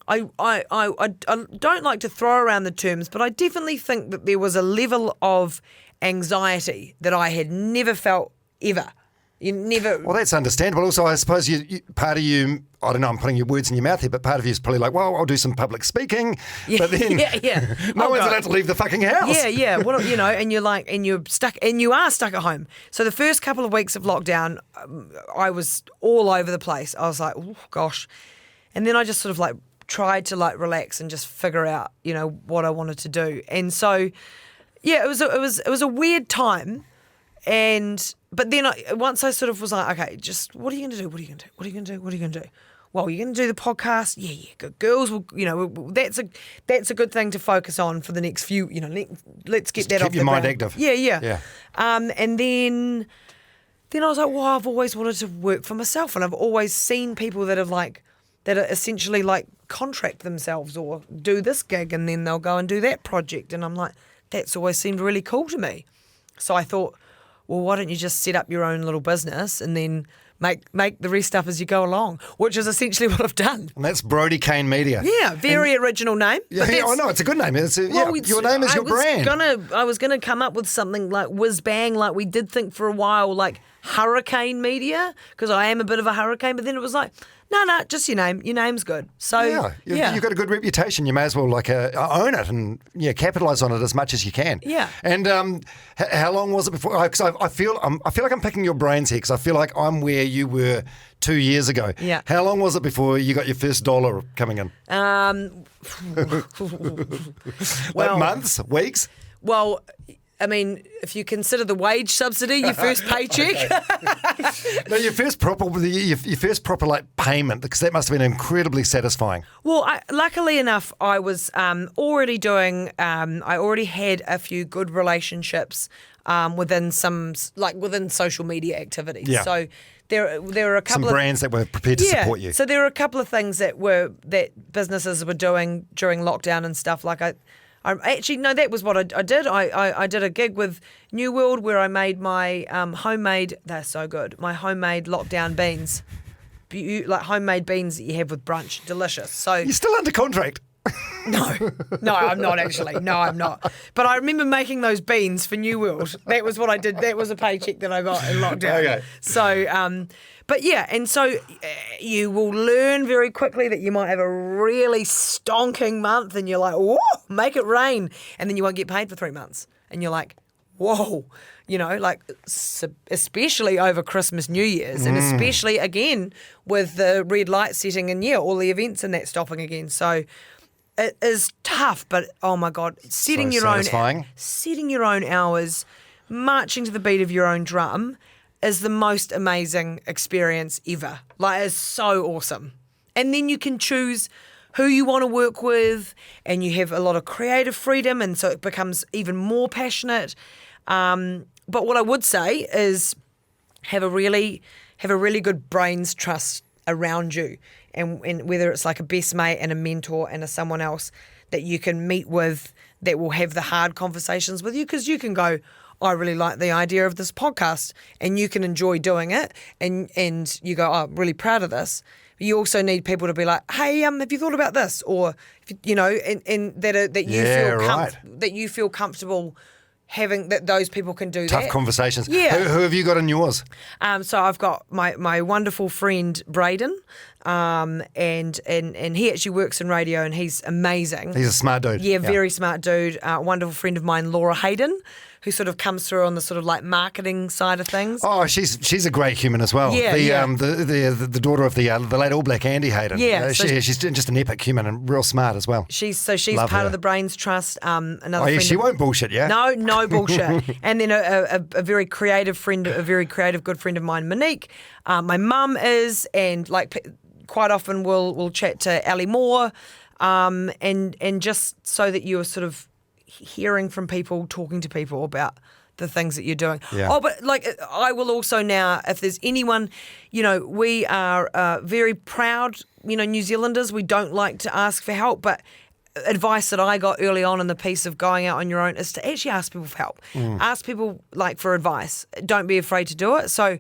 I don't like to throw around the terms, but I definitely think that there was a level of anxiety that I had never felt ever. You never. Well, that's understandable. Also, I suppose part of you, I don't know, I'm putting your words in your mouth here, but part of you is probably like, well, I'll do some public speaking. Yeah, but then no one's allowed to leave the fucking house. Yeah. Well, and you're stuck, and you are stuck at home. So the first couple of weeks of lockdown, I was all over the place. I was like, oh, gosh. And then I just sort of like tried to like relax and just figure out, what I wanted to do. And so, it was a weird time. But then once I sort of was like, okay, just what are you going to do? What are you going to do? What are you going to do? What are you going to do? Well, you're going to do the podcast. Yeah, good. Girls will, that's a good thing to focus on for the next few, let's get just that off the ground. Keep your mind active. Yeah. And then I was like, well, I've always wanted to work for myself, and I've always seen people that are essentially like contract themselves or do this gig and then they'll go and do that project. And I'm like, that's always seemed really cool to me. So I thought, well, why don't you just set up your own little business and then make the rest up as you go along, which is essentially what I've done. And that's Brodie Kane Media. Yeah, very original name. Yeah, I know, it's a good name. Your name is your brand. I was gonna come up with something like whiz bang, like we did think for a while, like Hurricane Media, because I am a bit of a hurricane, but then it was like, no, just your name. Your name's good. So you've got a good reputation. You may as well own it and capitalise on it as much as you can. Yeah. And how long was it before? Because I feel like I'm picking your brains here because I feel like I'm where you were 2 years ago. Yeah. How long was it before you got your first dollar coming in? Well, months, weeks? Well, I mean, if you consider the wage subsidy, your first paycheck. No, your first proper like payment, because that must have been incredibly satisfying. Well, luckily enough, I was already doing. I already had a few good relationships within social media activities. Yeah. So there were a couple Some brands that were prepared to support you. So there were a couple of things that businesses were doing during lockdown and stuff. Like that was what I did. I did a gig with New World where I made my homemade. They're so good. My homemade lockdown beans, like homemade beans that you have with brunch, delicious. So You're still under contract. no, I'm not actually. No, I'm not. But I remember making those beans for New World. That was what I did. That was a paycheck that I got in lockdown. Okay. So, but yeah, and so you will learn very quickly that you might have a really stonking month and you're like, whoa, make it rain. And then you won't get paid for 3 months. And you're like, whoa, like especially over Christmas, New Year's, and especially again with the red light setting and all the events and that stopping again. So it is tough, but oh my God, setting your own hours, marching to the beat of your own drum is the most amazing experience ever. Like, it's so awesome. And then you can choose who you want to work with, and you have a lot of creative freedom, and so it becomes even more passionate. But what I would say is have a really good brains trust around you, and whether it's like a best mate and a mentor and someone else that you can meet with that will have the hard conversations with you, because you can go, I really like the idea of this podcast, and you can enjoy doing it, and you go, I'm really proud of this. But you also need people to be like, hey, have you thought about this? Or and that you feel comfortable having, that those people can do Tough that. conversations. Yeah. Who have you got in yours? So I've got my wonderful friend Braden, and he actually works in radio, and he's amazing. He's a smart dude. Yeah, very smart dude. Wonderful friend of mine, Laura Hayden, who sort of comes through on the sort of like marketing side of things. Oh, she's a great human as well. Yeah, the daughter of the late All Black Andy Hayden. Yeah, she's just an epic human and real smart as well. She's Love part her. of the Brains Trust. Another Oh yeah, friend she of, won't bullshit, yeah. No bullshit. And then a very creative friend, a very creative good friend of mine, Monique. My mum is, and like quite often we'll chat to Ali Moore, and just so that you're sort of hearing from people, talking to people about the things that you're doing. Yeah. Oh, but like I will also now, if there's anyone, we are very proud, New Zealanders. We don't like to ask for help, but advice that I got early on in the piece of going out on your own is to actually ask people for help. Ask people like for advice. Don't be afraid to do it. So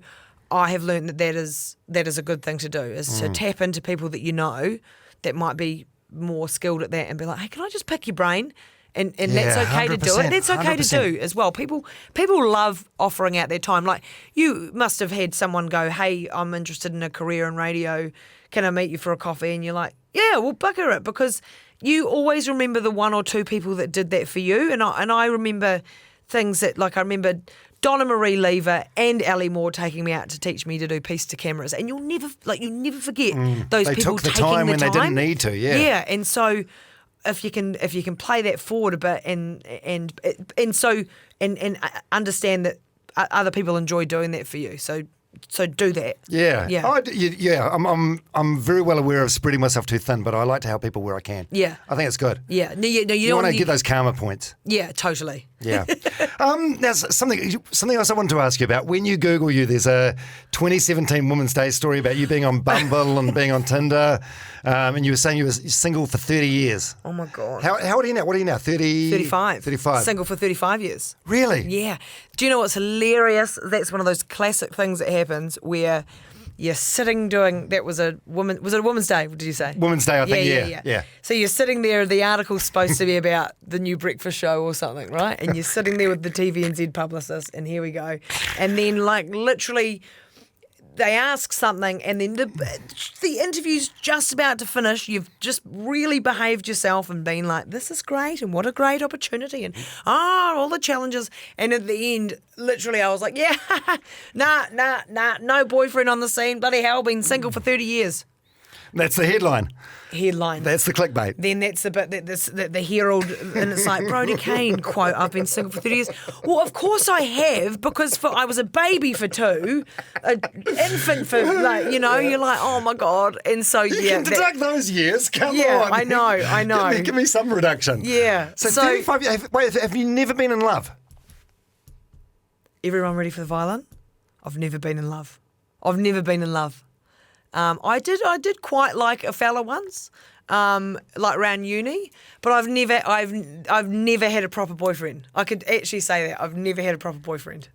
I have learned that is a good thing to do, is to tap into people that you know that might be more skilled at that and be like, hey, can I just pick your brain? And that's okay to do it. That's okay 100%. to do as well. People love offering out their time. Like, you must have had someone go, hey, I'm interested in a career in radio. Can I meet you for a coffee? And you're like, yeah, we'll bugger it, because you always remember the one or two people that did that for you. And I remember things that, like, I remember Donna Marie Lever and Ali Moore taking me out to teach me to do piece to cameras. And you'll never forget those They people took the taking time the when time. they didn't need to, yeah. Yeah, and so if you can play that forward a bit and understand that other people enjoy doing that for you, so do that. Yeah. Yeah. I'm very well aware of spreading myself too thin, but I like to help people where I can. Yeah. I think it's good. Yeah. No, you You want to get those karma points. Yeah, totally. Yeah. Now, something else I wanted to ask you about. When you Google you, there's a 2017 Women's Day story about you being on Bumble and being on Tinder, and you were saying you were single for 30 years. Oh, my God. How old are you now? What are you now? 35. 35. Single for 35 years. Really? Yeah. Do you know what's hilarious? That's one of those classic things that happens where you're sitting doing, was it a Women's Day, did you say? Women's Day, I think, yeah. So you're sitting there, the article's supposed to be about the new breakfast show or something, right? And you're sitting there with the TVNZ publicist, and here we go. And then, like, literally they ask something and then the interview's just about to finish. You've just really behaved yourself and been like, this is great and what a great opportunity and all the challenges. And at the end, literally, I was like, yeah, nah, no boyfriend on the scene. Bloody hell, been single for 30 years. That's the headline. That's the clickbait. Then that's the bit that the Herald, and it's like Brodie Kane quote, I've been single for 30 years. Well, of course I have, because I was a baby for 2, an infant for you're like, oh my God. And so you can deduct those years. Come on. I know. Give me some reduction. Yeah. So 35 years. Wait, have you never been in love? Everyone ready for the violin? I've never been in love. I did quite like a fella once, like around uni, but I've never had a proper boyfriend. I could actually say that I've never had a proper boyfriend.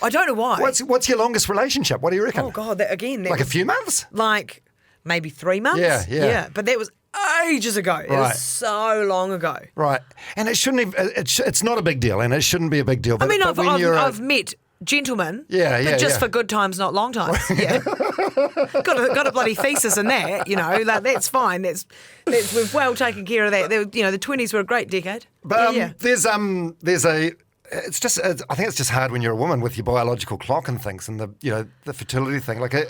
I don't know why. What's your longest relationship? What do you reckon? Oh God, that like a few months? Like maybe 3 months. Yeah. But that was ages ago. It was so long ago. Right, and it shouldn't. It's not a big deal, and it shouldn't be a big deal. But, I mean, but I've met gentlemen, but just for good times, not long times. Yeah, got a bloody thesis in that. Like, that's fine. That's we've well taken care of that. The 20s were a great decade. But there's a. It's just. I think it's just hard when you're a woman with your biological clock and things, and the fertility thing. Like, have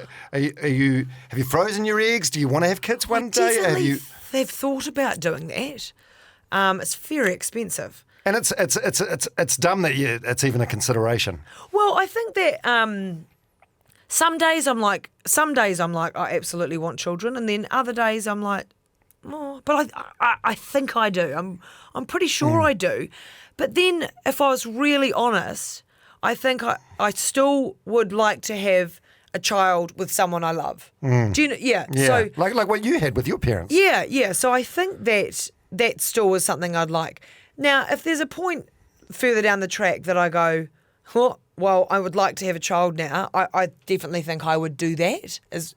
you frozen your eggs? Do you want to have kids one day? They've thought about doing that. It's very expensive. And it's dumb that it's even a consideration. Well, I think that some days I'm like I absolutely want children, and then other days I'm like, oh, but I think I do. I'm pretty sure I do. But then if I was really honest, I think I still would like to have a child with someone I love. Do you know? Yeah. So like what you had with your parents. Yeah. So I think that still was something I'd like. Now, if there's a point further down the track that I go, oh, well, I would like to have a child now, I definitely think I would do that, as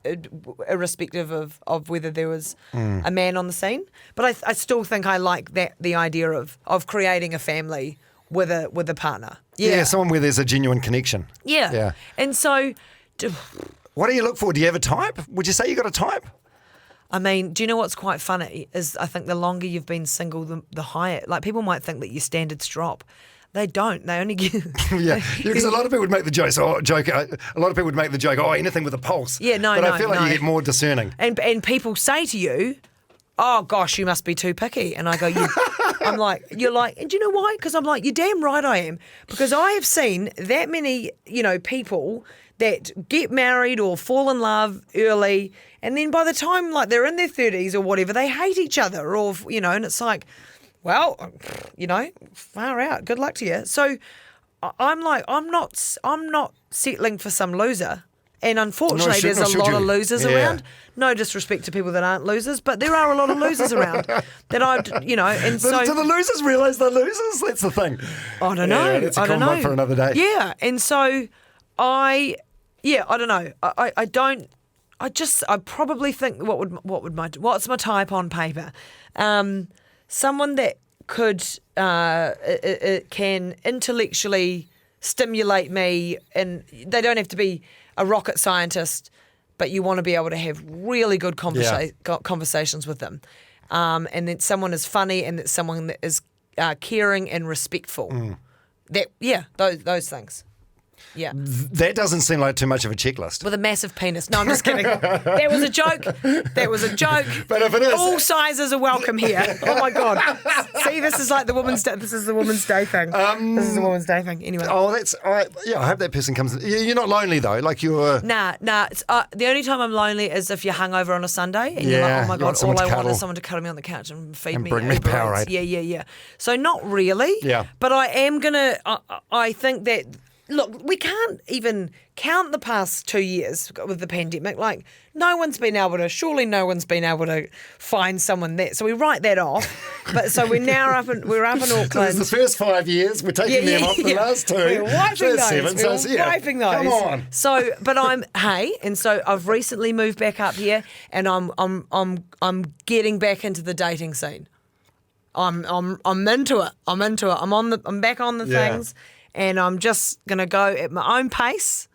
irrespective of whether there was a man on the scene. But I still think I like the idea of creating a family with a partner. Yeah, someone where there's a genuine connection. Yeah. And so, what do you look for? Do you have a type? Would you say you got a type? I mean, do you know what's quite funny is I think the longer you've been single, the higher. Like, people might think that your standards drop. They don't. They only get... because a lot of people would make the joke. A lot of people would make the joke, anything with a pulse. Yeah, But I feel like you get more discerning. And people say to you, oh, gosh, you must be too picky. And I go, you're like, and do you know why? Because I'm like, you're damn right I am. Because I have seen that many, people that get married or fall in love early, and then by the time like they're in their 30s or whatever, they hate each other, or and it's like, well, far out. Good luck to you. So I'm like, I'm not settling for some loser. And unfortunately, there's a lot of losers around. No disrespect to people that aren't losers, but there are a lot of losers around that and so... Do the losers realise they're losers? That's the thing. I don't know. That's a convo for another day. Yeah, and so I don't know. I probably think what's my type on paper? Someone that could it can intellectually stimulate me, and they don't have to be a rocket scientist, but you want to be able to have really good conversations with them, and that someone is funny, and that someone that is caring and respectful. Those things. Yeah. That doesn't seem like too much of a checklist. With a massive penis. No, I'm just kidding. That was a joke. But if it is... all sizes are welcome here. Oh, my God. See, this is like the woman's day. This is the woman's day thing. This is the woman's day thing. Anyway. Oh, that's... I hope that person comes... You're not lonely, though. Like, you're... Nah. It's, the only time I'm lonely is if you're hungover on a Sunday and you're like, oh, my God, all I want is someone to cuddle me on the couch and feed me. And bring me Powerade. Yeah. So not really. Yeah. But I am going to... I think that... Look, we can't even count the past 2 years with the pandemic. Like, surely no one's been able to find someone there. So we write that off. But so we're up in Auckland. So it's the first 5 years. We're taking them off the last 2. We're wiping those. We're wiping those. Come on. So, but and so I've recently moved back up here, and I'm getting back into the dating scene. I'm into it. I'm back on the things. And I'm just going to go at my own pace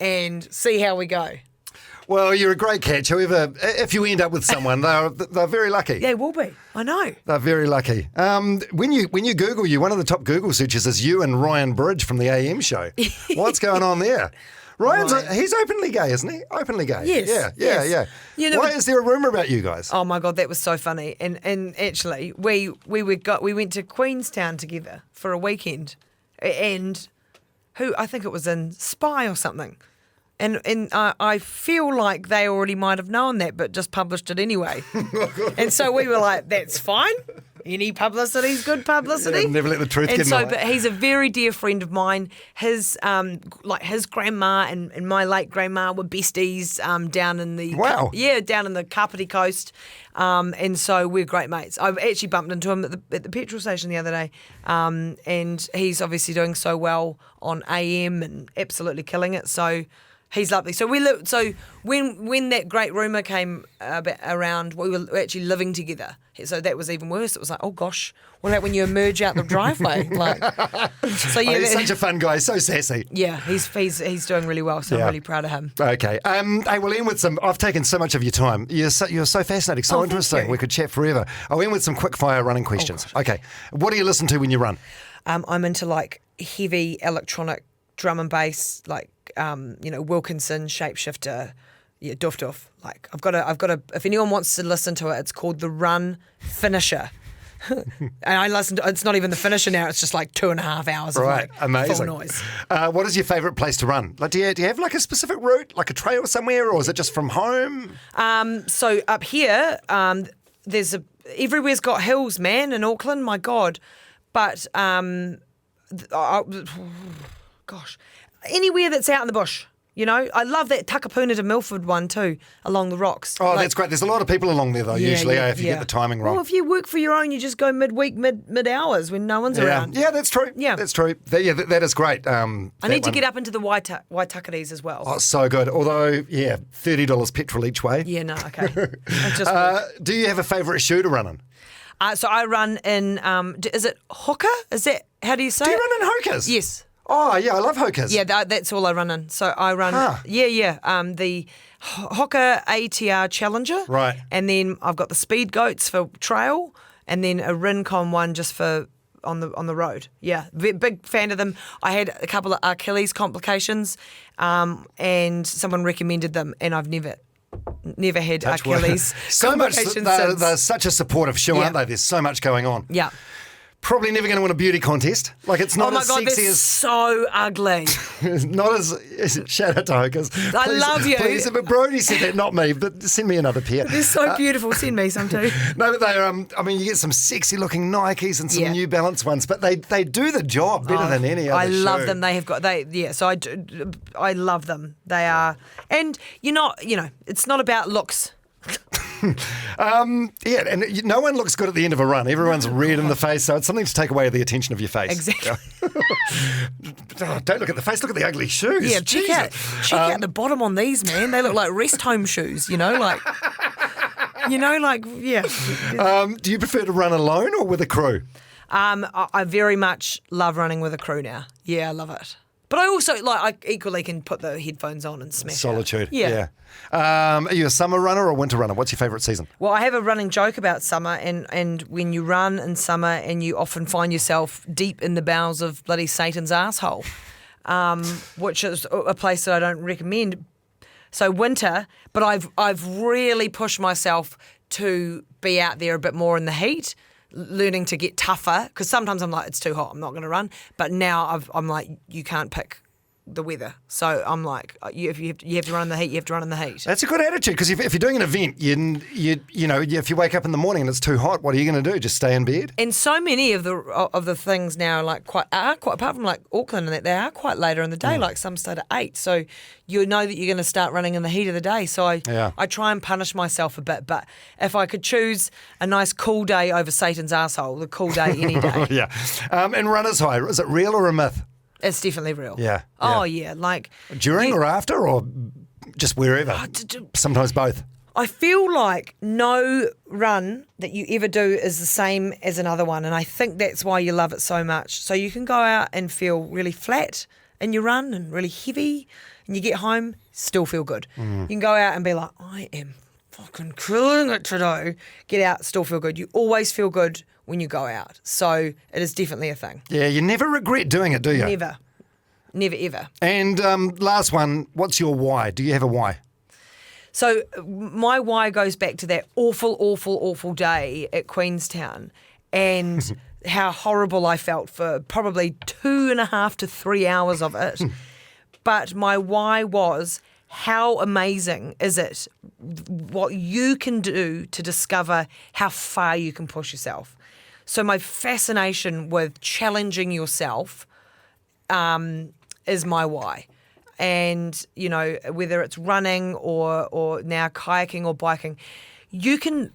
and see how we go. Well, you're a great catch. However, if you end up with someone, they're very lucky. They will be. I know. They're very lucky. When you Google you, one of the top Google searches is you and Ryan Bridge from the AM show. What's going on there? He's openly gay, isn't he? Openly gay. Yes. Yeah. You know, why is there a rumour about you guys? Oh my God, that was so funny. And actually, we went to Queenstown together for a weekend, and I think it was in Spy or something. And I feel like they already might have known that, but just published it anyway. And so we were like, that's fine. Any publicity's good publicity. Yeah, never let the truth get in the way. But he's a very dear friend of mine. His his grandma and my late grandma were besties down in the down in the Kapiti coast. And so we're great mates. I've actually bumped into him at the petrol station the other day. And he's obviously doing so well on AM and absolutely killing it. So he's lovely. So when that great rumour came around, we were actually living together. So that was even worse. It was like, oh gosh, what about when you emerge out the driveway? He's such a fun guy, so sassy. Yeah, he's doing really well. So I'm really proud of him. Okay. Hey, we'll end with some. I've taken so much of your time. You're so fascinating, so interesting. We could chat forever. I'll end with some quick fire running questions. Okay. What do you listen to when you run? I'm into like heavy electronic drum and bass, like Wilkinson, Shapeshifter, Doof Doof. Like I've got a. If anyone wants to listen to it, it's called the Run Finisher. And I listen to. It's not even the finisher now. It's just like 2.5 hours of like amazing. full noise. What is your favourite place to run? Like, do you have like a specific route, like a trail somewhere, or is it just from home? So up here, everywhere's got hills, man. In Auckland, my God, but gosh, anywhere that's out in the bush. I love that Takapuna to Milford one too, along the rocks. Oh, that's great. There's a lot of people along there though, usually, if you get the timing wrong. Well, if you work for your own, you just go midweek, mid-hours when no one's around. Yeah, that's true. Yeah. That's true. That is great. I need to get up into the Waitakares as well. Oh, so good. Although, $30 petrol each way. Yeah, no, okay. Do you have a favourite shoe to run in? So I run in, is it Hoka? How do you say it? Do you run in Hokas? Yes. Oh, yeah, I love Hokas. Yeah, that's all I run in. So I run, the Hoka ATR Challenger. Right. And then I've got the Speed Goats for trail, and then a Rincon one just for on the road. Yeah, big fan of them. I had a couple of Achilles complications, and someone recommended them, and I've never had Achilles complications. They're such a supportive shoe, aren't they? There's so much going on. Yeah. Probably never going to win a beauty contest. Like, it's not as sexy they're as... so ugly. Not as... Shout out to Hokas. I love you. Please, but Brodie said that, not me, but send me another pair. They're so beautiful. Send me some too. No, but they're... you get some sexy looking Nikes and some New Balance ones, but they do the job better than any other shoe. I love them. They have got... So I love them. They are... And it's not about looks. And no one looks good at the end of a run. Everyone's red in the face, so it's something to take away the attention of your face. Exactly. Don't look at the face, look at the ugly shoes. Yeah, check out the bottom on these, man. They look like rest home shoes, Do you prefer to run alone or with a crew? I very much love running with a crew now. Yeah, I love it. But I also, I equally can put the headphones on and smash Solitude, out. Yeah. Are you a summer runner or a winter runner? What's your favourite season? Well, I have a running joke about summer, and when you run in summer and you often find yourself deep in the bowels of bloody Satan's asshole, which is a place that I don't recommend. So winter, but I've really pushed myself to be out there a bit more in the heat, learning to get tougher, because sometimes I'm like, it's too hot, I'm not going to run. But now I'm like, you can't pick the weather. So I'm like, if you have to run in the heat, you have to run in the heat. That's a good attitude, because if you're doing an event, if you wake up in the morning and it's too hot, what are you going to do? Just stay in bed? And so many of the things now are quite apart from like Auckland and that, they are quite later in the day. Like some start at 8, so you know that you're going to start running in the heat of the day. So I try and punish myself a bit. But if I could choose a nice cool day over Satan's arsehole, the cool day any day. Yeah. And runner's high, is it real or a myth? It's definitely real. Yeah. Oh, yeah. Like during or after, or just wherever? Sometimes both. I feel like no run that you ever do is the same as another one, and I think that's why you love it so much. So you can go out and feel really flat and you run and really heavy and you get home, still feel good. You can go out and be like, I am fucking killing it today. Get out, still feel good. You always feel good when you go out. So it is definitely a thing. Yeah, you never regret doing it, do you? Never. Never, ever. And last one, what's your why? Do you have a why? So my why goes back to that awful day at Queenstown and how horrible I felt for probably 2.5 to 3 hours of it. But my why was, how amazing is it what you can do to discover how far you can push yourself? So my fascination with challenging yourself is my why. And, you know, whether it's running or now kayaking or biking, you can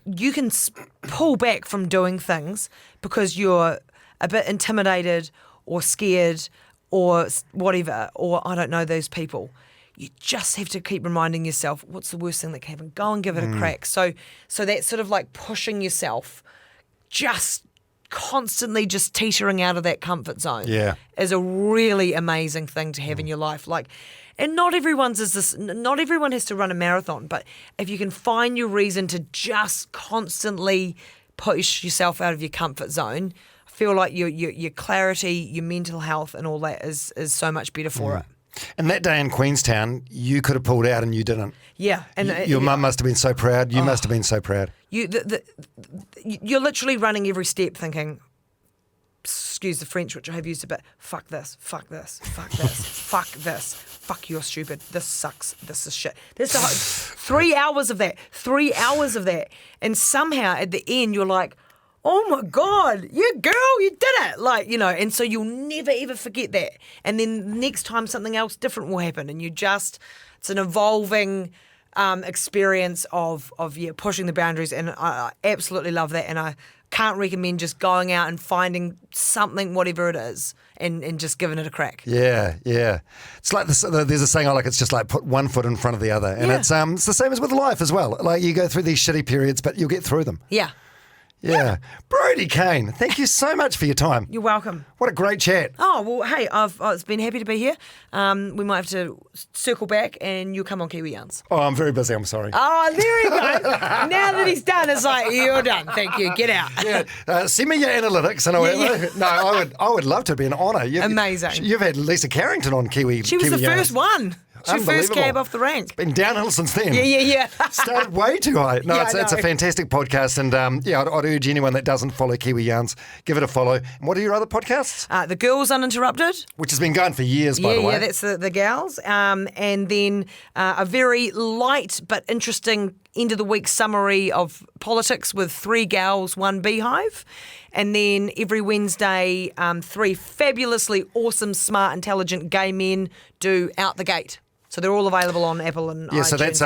pull back from doing things because you're a bit intimidated or scared or whatever, or I don't know those people. You just have to keep reminding yourself, what's the worst thing that can happen? Go and give it a crack. So that's sort of like pushing yourself, just constantly just teetering out of that comfort zone is a really amazing thing to have in your life. Like, and not everyone has to run a marathon, but if you can find your reason to just constantly push yourself out of your comfort zone, I feel like your clarity, your mental health and all that is so much better for it. And that day in Queenstown, you could have pulled out and you didn't. Yeah. And your mum must have been so proud. You must have been so proud. You're literally running every step thinking, excuse the French, which I have used a bit, fuck this, fuck this, fuck this, fuck this, fuck you're stupid, this sucks, this is shit. There's 3 hours of that. And somehow at the end you're like, oh my God, yeah, girl, you did it. Like, you know, and so you'll never ever forget that. And then next time something else different will happen and it's an evolving experience of pushing the boundaries, and I absolutely love that, and I can't recommend just going out and finding something, whatever it is, and just giving it a crack. Yeah. It's like there's a saying I like, it's just like put one foot in front of the other, and it's the same as with life as well. Like you go through these shitty periods, but you'll get through them. Yeah. Brodie Kane, thank you so much for your time. You're welcome. What a great chat. Oh, well, hey, I've been happy to be here. We might have to circle back and you'll come on Kiwi Yarns. Oh, I'm very busy, I'm sorry. Oh, there he goes. Now that he's done, it's like, you're done. Thank you. Get out. Yeah. Send me your analytics. And I would love to be an honour. Amazing. You've had Lisa Carrington on Kiwi. She was the first one. It's your first cab off the rank. It's been downhill since then. Yeah. Started way too high. No, it's a fantastic podcast. And I'd urge anyone that doesn't follow Kiwi Yarns, give it a follow. And what are your other podcasts? The Girls Uninterrupted. Which has been going for years, by the way. Yeah, that's the gals. And then a very light but interesting end of the week summary of politics with 3 gals, 1 beehive. And then every Wednesday, 3 fabulously awesome, smart, intelligent gay men do Out the Gate. So they're all available on Apple and iTunes. So that's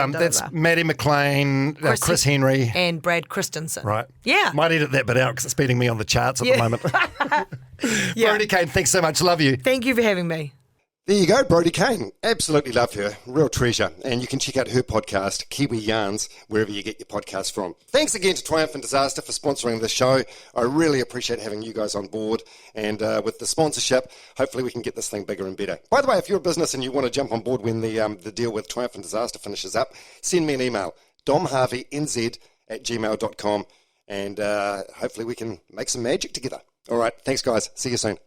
Maddie McLean, Chris Henry. And Brad Christensen. Right. Yeah. Might edit that bit out because it's beating me on the charts at the moment. Brodie Kane, thanks so much. Love you. Thank you for having me. There you go, Brodie Kane. Absolutely love her. Real treasure. And you can check out her podcast, Kiwi Yarns, wherever you get your podcasts from. Thanks again to Triumph and Disaster for sponsoring the show. I really appreciate having you guys on board. And with the sponsorship, hopefully we can get this thing bigger and better. By the way, if you're a business and you want to jump on board when the deal with Triumph and Disaster finishes up, send me an email, domharveynz@gmail.com. And hopefully we can make some magic together. All right. Thanks, guys. See you soon.